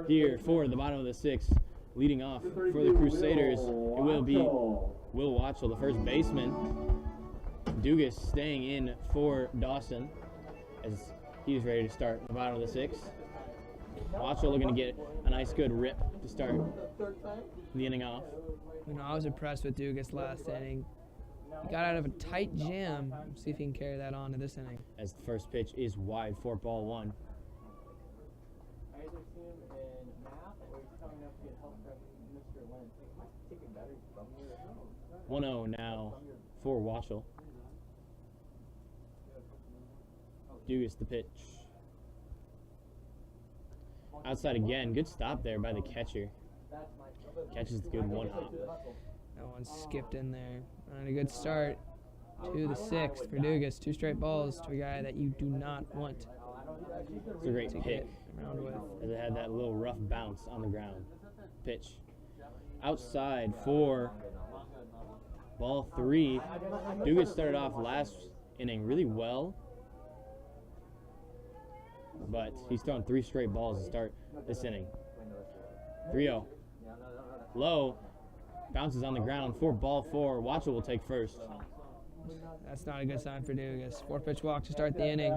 here for the bottom of the sixth. Leading off for the Crusaders, it will be Will Watchell, the first baseman. Dugas staying in for Dawson as he's ready to start the bottom of the sixth. Watchell looking to get a nice good rip to start the inning off. You know, I was impressed with Dugas last inning. He got out of a tight jam. See if he can carry that on to this inning. As the first pitch is wide for ball one. I either see him in math or he's coming up to get help from Mr. Lynn. Am I taking batteries from you? 1-0 now for Watchell. Dugas the pitch. Outside again. Good stop there by the catcher. Catches the good one hop. That one skipped in there. And a good start to the sixth for Dugas. 2 straight balls to a guy that you do not want It's a great to pick. get around with. As it had that little rough bounce on the ground. Pitch. Outside for ball 3. Dugas started off last inning really well, but he's thrown 3 straight balls to start this inning. 3-0. Low. Bounces on the ground for ball 4. Watchell will take first. That's not a good sign for Dugas. 4-pitch walk to start the inning.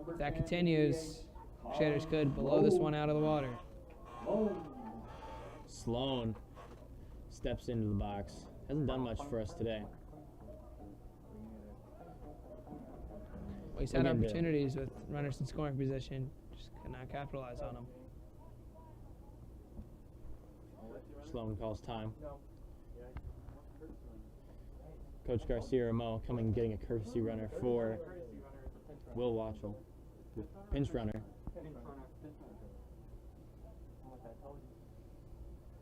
If that continues, Crusaders could blow this one out of the water. Sloan steps into the box. Hasn't done much for us today. Well, he's had opportunities with runners in scoring position. Just could not capitalize on them. Sloan calls time. Coach Garcia-Ramo coming getting a courtesy runner for Will Watchell. Pinch runner.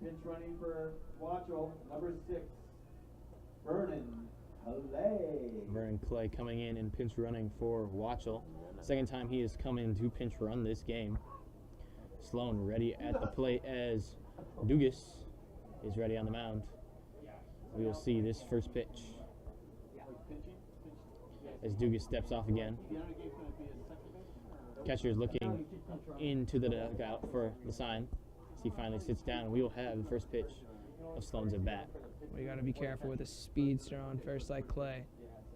Pinch running for Watchell, number 6, Vernon Clay. Vernon Clay coming in and pinch running for Watchell. Second time he has come in to pinch run this game. Sloan ready at the plate as Dugas is ready on the mound. We will see this first pitch as Dugas steps off again. Catcher is looking into the dugout for the sign. As he finally sits down, we will have the first pitch of Sloan's at bat. We got to be careful with a speedster on first like Clay.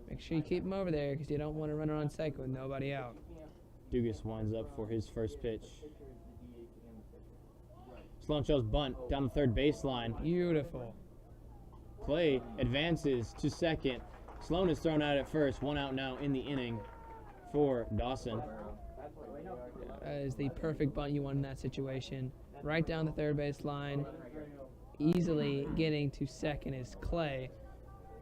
Make sure you keep him over there because you don't want to run on second with nobody out. Dugas winds up for his first pitch. Sloan shows bunt down the third baseline. Beautiful. Clay advances to second. Sloan is thrown out at first. 1 out now in the inning for Dawson. That is the perfect bunt you want in that situation. Right down the third base line. Easily getting to second is Clay.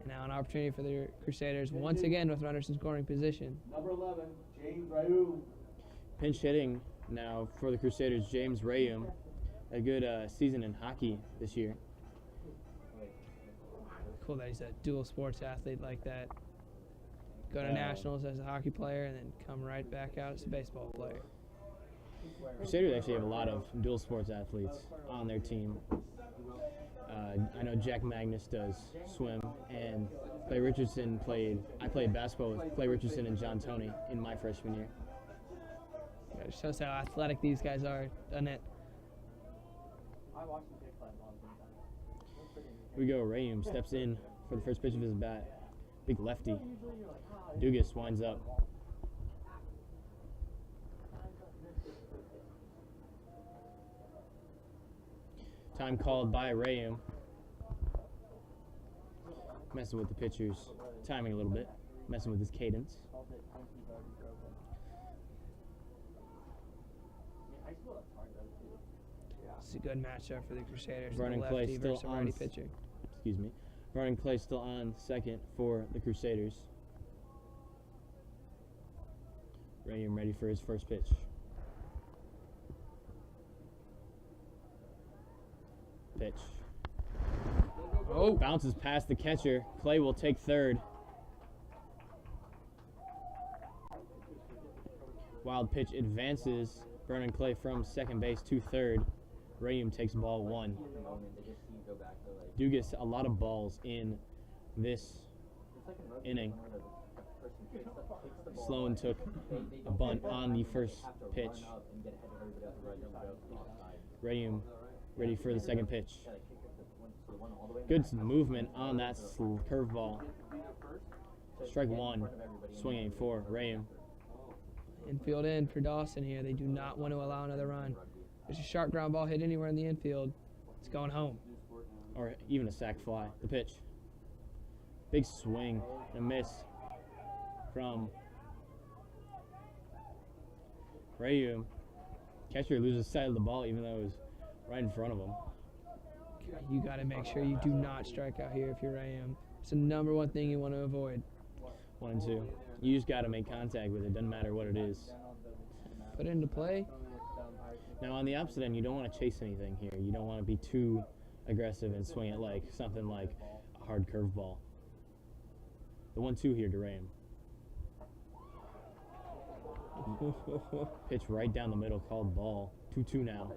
And now an opportunity for the Crusaders once again with runners in scoring position. Number 11, James Rayu. Pinch hitting now for the Crusaders, James Rayum. A good season in hockey this year. Cool that he's a dual sports athlete like that. Go to nationals as a hockey player and then come right back out as a baseball player. Crusaders actually have a lot of dual sports athletes on their team. I know Jack Magnus does swim, and Clay Richardson I played basketball with Clay Richardson and John Toney in my freshman year. Yeah, it shows how athletic these guys are, doesn't it? I watched him take 5 balls one time. Here we go. Rayum steps in for the first pitch of his bat. Big lefty. Dugas winds up. Time called by Rayum. Messing with the pitcher's timing a little bit. Messing with his cadence. It's a good matchup for the Crusaders. Vernon The Clay lefty still versus a on. righty pitcher. Excuse me. Vernon Clay still on second for the Crusaders. Rayum ready for his first pitch. Pitch. Oh, Bounces past the catcher. Clay will take third. Wild pitch advances. Vernon Clay from second base to third. Rayum takes ball 1. Dugas a lot of balls in this inning. Sloan took a bunt on the first pitch. Rayum ready for the second pitch. Good movement on that curveball. Strike one, swinging for Rayum. Infield in for Dawson here. They do not want to allow another run. There's a sharp ground ball hit anywhere in the infield. It's going home. Or even a sac fly. The pitch. Big swing and a miss from Rayum. Catcher loses sight of the ball even though it was right in front of him. You got to make sure you do not strike out here if you're AM. It's the number one thing you want to avoid. 1 and 2. You just got to make contact with it. Doesn't matter what it is. Put it into play. Now on the opposite end, you don't want to chase anything here. You don't want to be too aggressive and swing it like something like a hard curveball. The 1-2 here to Rayum. Pitch right down the middle, called ball. 2-2 now.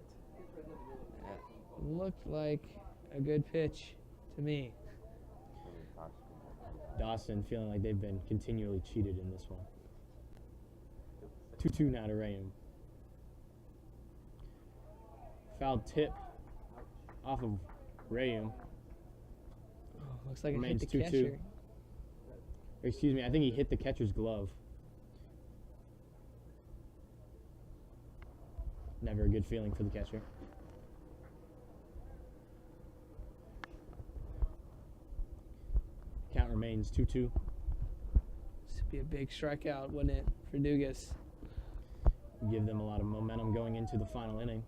That looked like a good pitch to me. Dawson feeling like they've been continually cheated in this one. 2-2 now to Rayum. Foul tip off of Rayum. Oh, looks like it hit Remains the 2-2. catcher. Excuse me, I think he hit the catcher's glove. Never a good feeling for the catcher. Count remains 2-2. This would be a big strikeout, wouldn't it, for Dugas? Give them a lot of momentum going into the final inning.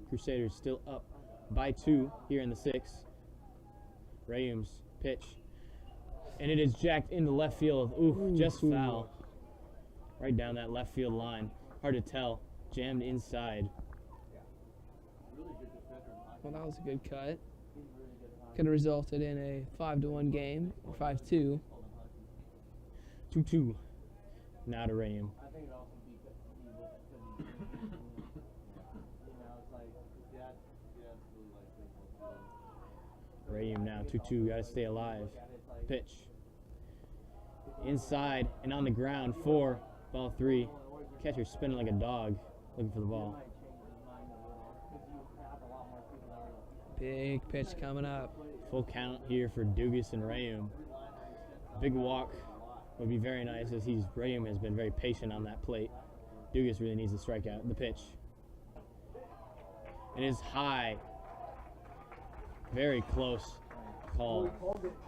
Crusaders still up by 2 here in the 6th. Rayum's pitch. And it is jacked into left field. Ooh, just foul. Right down that left field line. Hard to tell. Jammed inside. Well, that was a good cut. Could have resulted in a 5-1 game, or 5-2. 2-2. Now to Rayum. I think it also because he it's like his dad really likes baseball. Rayum now 2-2. Got to stay alive. Pitch. Inside and on the ground for ball 3. Catcher spinning like a dog, looking for the ball. Big pitch coming up. Full count here for Dugas and Rayum. Big walk would be very nice as Rayum has been very patient on that plate. Dugas really needs a strikeout. The pitch. It is high. Very close call.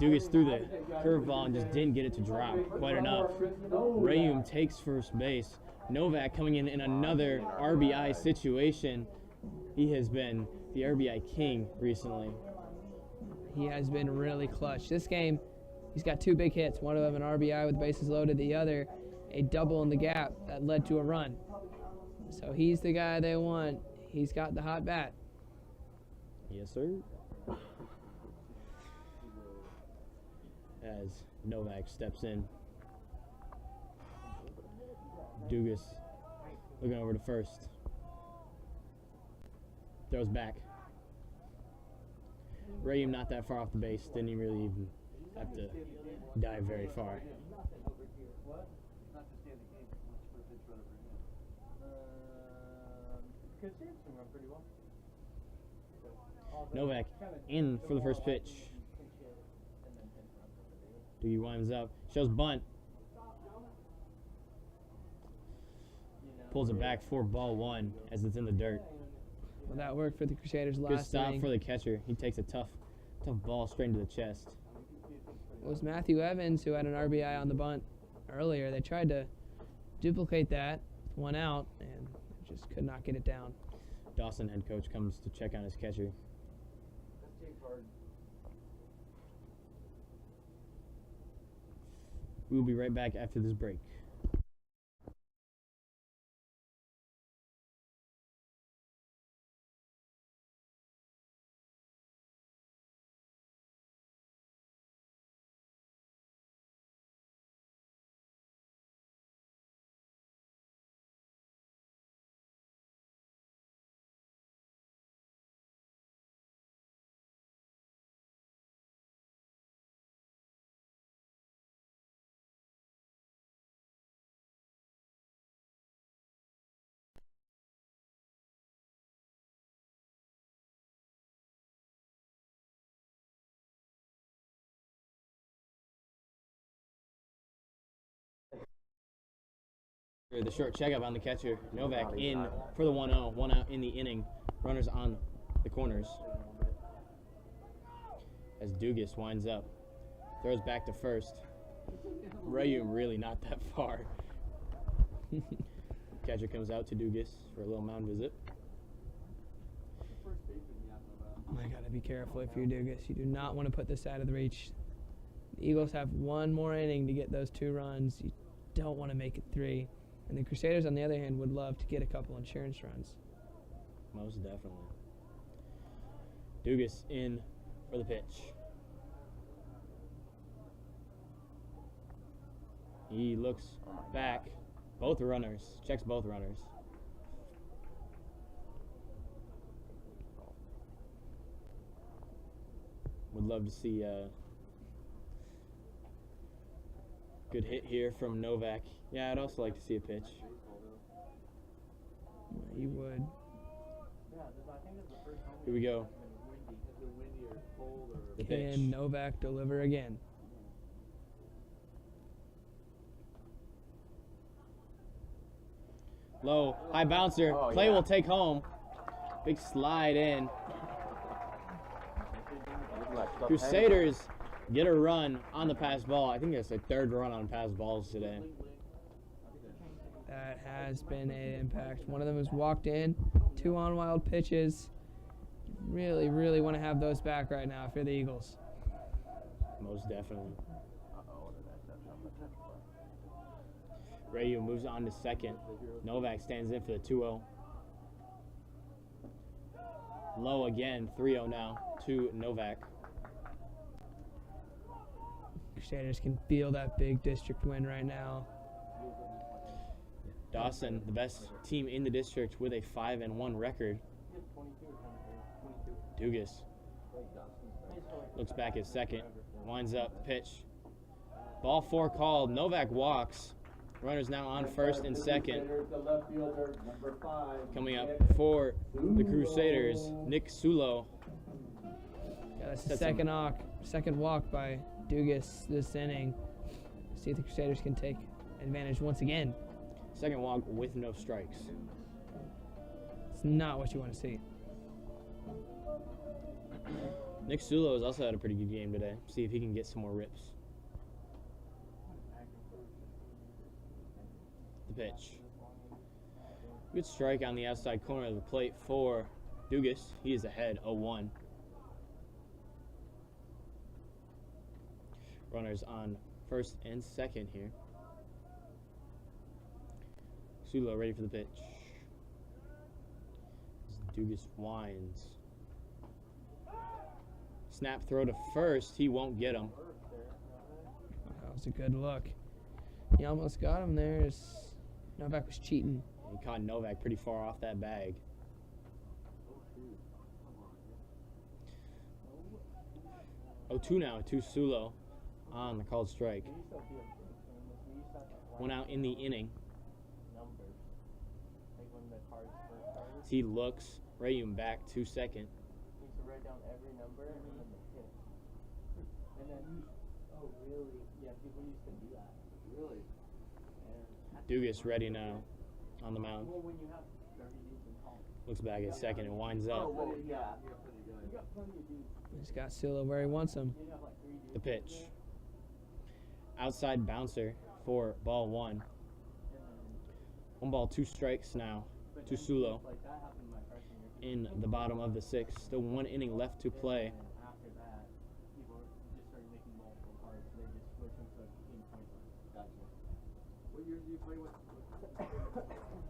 Dugas threw the curveball and just didn't get it to drop quite enough. Rayum takes first base. Novak coming in another RBI situation. He has been the RBI king recently. He has been really clutch. This game, he's got 2 big hits. One of them an RBI with bases loaded. The other, a double in the gap that led to a run. So he's the guy they want. He's got the hot bat. Yes, sir. As Novak steps in. Dugas looking over to first. Throws back. Rayum not that far off the base. Didn't even really even have to dive very far. Novak in for the first pitch. Doogie winds up. Shows bunt. Pulls it back for ball 1 as it's in the dirt. Well, that worked for the Crusaders last Good stop inning. for the catcher. He takes a tough ball straight into the chest. It was Matthew Evans who had an RBI on the bunt earlier. They tried to duplicate that with 1 out and just could not get it down. Dawson, head coach, comes to check on his catcher. We will be right back after this break. The short checkup on the catcher. Novak in for the 1-0. 1 out in the inning. Runners on the corners. As Dugas winds up. Throws back to first. Raymond really not that far. Catcher comes out to Dugas for a little mound visit. I gotta be careful if you're Dugas. You do not want to put this out of the reach. The Eagles have one more inning to get those 2 runs. You don't want to make it 3. And the Crusaders, on the other hand, would love to get a couple insurance runs. Most definitely. Dugas in for the pitch. He looks back. Both runners. Checks both runners. Would love to see a good hit here from Novak. Yeah, I'd also like to see a pitch. You would. Here we go. The pitch. Can Novak deliver again? Low, high bouncer. Play will take home. Big slide in. Crusaders get a run on the pass ball. I think that's their 3rd run on pass balls today. That has been an impact. One of them has walked in. 2 on wild pitches. Really, really want to have those back right now if you're the Eagles. Most definitely. Rayu moves on to second. Novak stands in for the 2-0. Low again, 3-0 now to Novak. Crusaders can feel that big district win right now. Dawson, the best team in the district with a 5-1 record. Dugas looks back at second, winds up, pitch. Ball 4 called. Novak walks. Runners now on first and second. Coming up for the Crusaders, Nick Sulo. Got a second walk by Dugas this inning. See if the Crusaders can take advantage once again. Second walk with no strikes. It's not what you want to see. Nick Sulo has also had a pretty good game today. See if he can get some more rips. The pitch. Good strike on the outside corner of the plate for Dugas. He is ahead 0-1. Runners on first and second here. Sulo ready for the pitch. As Dugas winds. Snap throw to first. He won't get him. That was a good look. He almost got him there. Novak was cheating. He caught Novak pretty far off that bag. Oh, 2 now to Sulo on the called strike. 1 out in the inning. He looks. Raymond back to second. Write down every number and then the hit. And then really? Yeah, people used to do that. Really? Dugas ready now on the mound. Well, when you have 30 dudes in call. Looks back at second and winds up. Well, yeah. You got plenty of dudes. He's got Sulo where he wants him. You have like 3 dudes. The pitch. Outside bouncer for ball 1. 1 ball, 2 strikes now to Sulo. Like that happened my freshman year. In the bottom of the 6th. Still 1 inning left to play. And after that, people just started making multiple cards. They just switched them to team point. Gotcha. What year did you play with?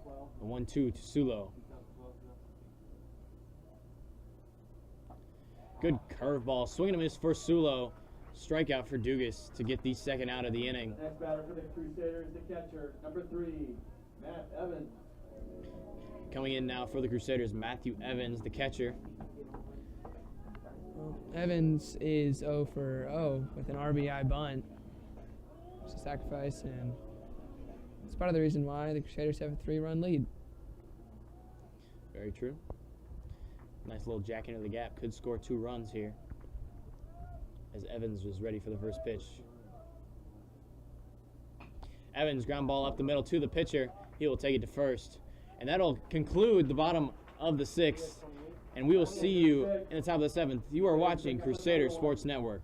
12. The 1-2 to Sulo. 2012. Good curveball. Swing and a miss for Sulo. Strikeout for Dugas to get the second out of the inning. Next batter for the Crusaders, the catcher, number 3, Matt Evans. Coming in now for the Crusaders, Matthew Evans, the catcher. Well, Evans is 0 for 0 with an RBI bunt. It's a sacrifice, and it's part of the reason why the Crusaders have a 3-run lead. Very true. Nice little jack into the gap. Could score 2 runs here. As Evans was ready for the first pitch. Evans, ground ball up the middle to the pitcher. He will take it to first. And that'll conclude the bottom of the 6th. And we will see you in the top of the 7th. You are watching Crusader Sports Network.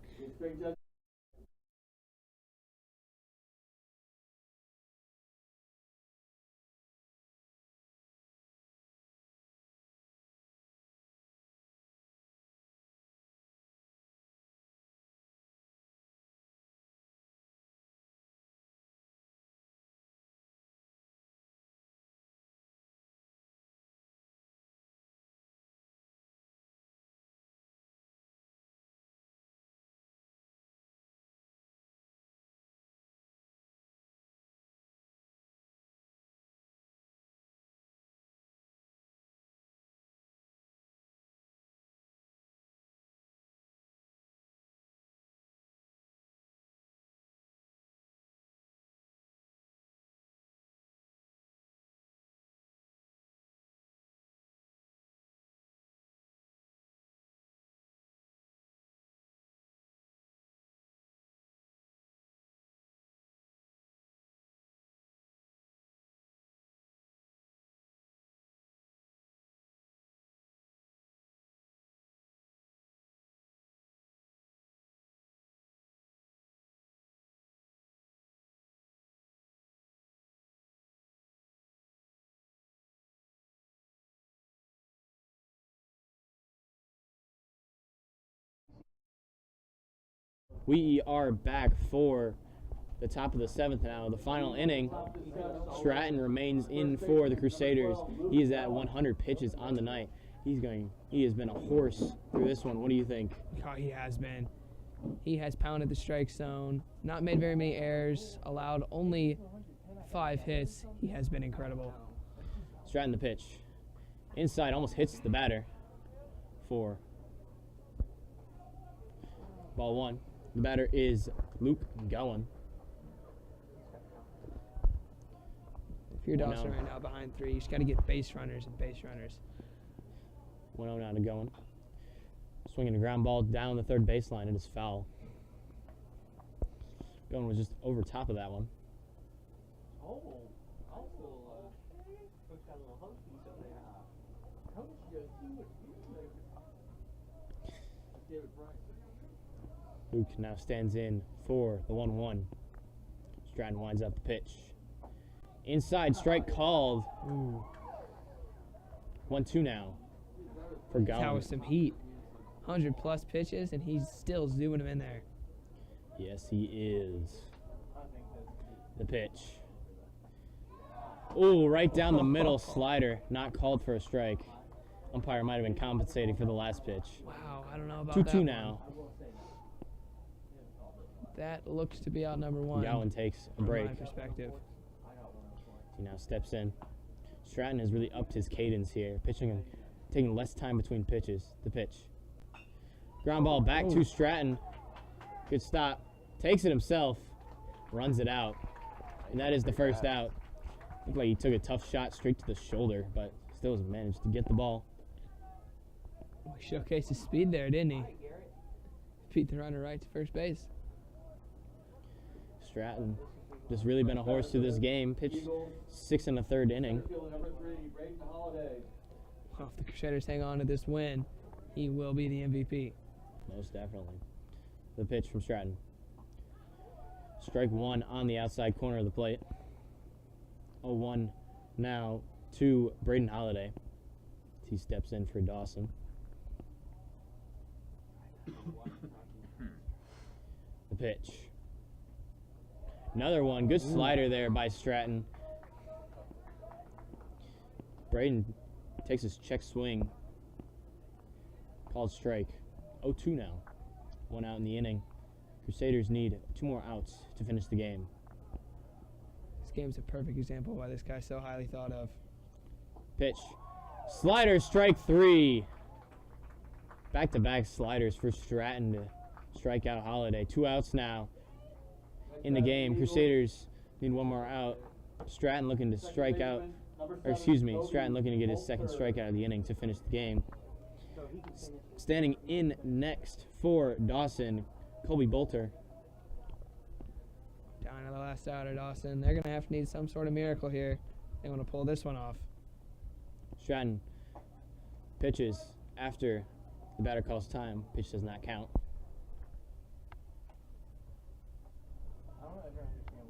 We are back for the top of the 7th now, the final inning. Stratton remains in for the Crusaders. He is at 100 pitches on the night. He has been a horse through this one. What do you think? Oh, he has been. He has pounded the strike zone, not made very many errors, allowed only 5 hits. He has been incredible. Stratton the pitch. Inside, almost hits the batter for ball 1. The batter is Luke Gowen. If you're Dawson right now behind 3, you just got to get base runners and base runners. 1-0 now to Gowen. Swinging a ground ball down the third baseline. It is foul. Gowen was just over top of that one. Oh, also, Coach got a little husky, so they Coach just do it. David Bryant. Luke now stands in for the 1-1. Stratton winds up the pitch. Inside, strike called. 1-2 now for Gowen. That was some heat. 100-plus pitches, and he's still zooming them in there. Yes, he is. The pitch. Oh, right down the middle slider. Not called for a strike. Umpire might have been compensating for the last pitch. Wow, I don't know about that. 2-2 now. That looks to be out number 1. Gowen takes a from break. my perspective. He now steps in. Stratton has really upped his cadence here, pitching and taking less time between pitches. The pitch. Ground ball back to Stratton. Good stop. Takes it himself. Runs it out. And that is the first out. Looked like he took a tough shot straight to the shoulder, but still has managed to get the ball. He showcased his speed there, didn't he? Beat the runner right to first base. Stratton just really been a horse through this game. Pitched 6 1/3 inning. Well, if the Crusaders hang on to this win, he will be the MVP. Most definitely. The pitch from Stratton. Strike 1 on the outside corner of the plate. 0-1 now to Braden Holiday. He steps in for Dawson. The pitch. Another one. Good slider there by Stratton. Braden takes his check swing. Called strike. 0-2 now. 1 out in the inning. Crusaders need 2 more outs to finish the game. This game's a perfect example of why this guy's so highly thought of. Pitch. Slider, strike 3. Back-to-back sliders for Stratton to strike out Holiday. 2 outs now in the game. Crusaders need 1 more out. Stratton looking to strike out, Stratton looking to get his second strikeout of the inning to finish the game. Standing in next for Dawson, Colby Bolter. Down to the last outer, Dawson. They're going to have to need some sort of miracle here. They want to pull this one off. Stratton pitches after the batter calls time. Pitch does not count. I don't ever understand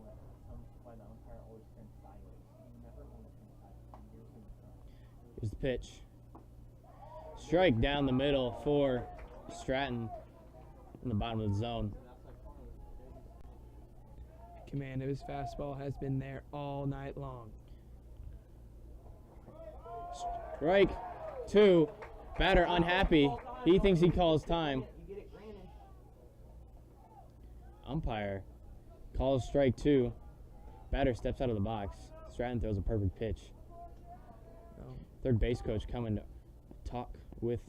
why the umpire always turns sideways. You never want to turn sideways. You never turn front. Here's the pitch. Strike down the middle for Stratton in the bottom of the zone. Command of his fastball has been there all night long. Strike 2. Batter unhappy. He thinks he calls time. You get it granted. Umpire calls strike 2. Batter steps out of the box. Stratton throws a perfect pitch. Third base coach coming to talk with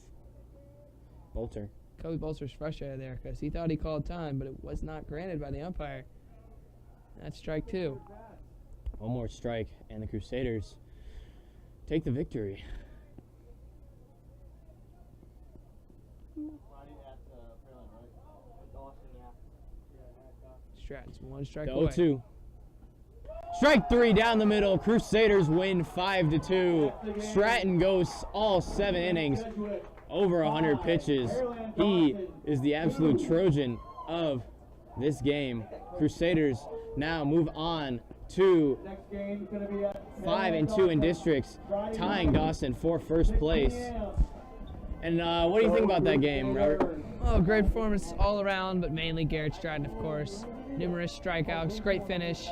Bolter. Kobe Bolster's frustrated there because he thought he called time, but it was not granted by the umpire. That's strike 2. One more strike, and the Crusaders take the victory. Friday at Fairland, right? Dawson, yeah. Stratton's one strike The away. 0-2. Strike 3 down the middle. Crusaders win 5-2. Stratton goes all 7 innings, over 100 pitches. He is the absolute Trojan of this game. Crusaders now move on to 5-2 in districts, tying Dawson for first place. And what do you think about that game, Robert? Oh, great performance all around, but mainly Garrett Stratton, of course. Numerous strikeouts, great finish.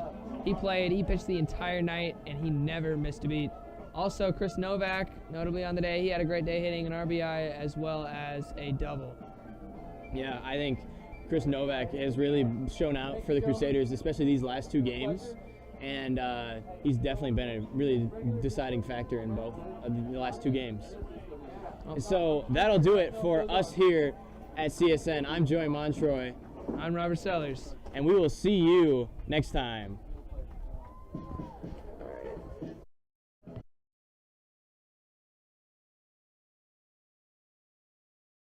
He pitched the entire night, and he never missed a beat. Also, Chris Novak, notably on the day, he had a great day hitting an RBI as well as a double. Yeah, I think Chris Novak has really shown out for the Crusaders, especially these last 2 games. And he's definitely been a really deciding factor in both of the last 2 games. And so that'll do it for us here at CSN. I'm Joey Montroy. I'm Robert Sellers. And we will see you next time.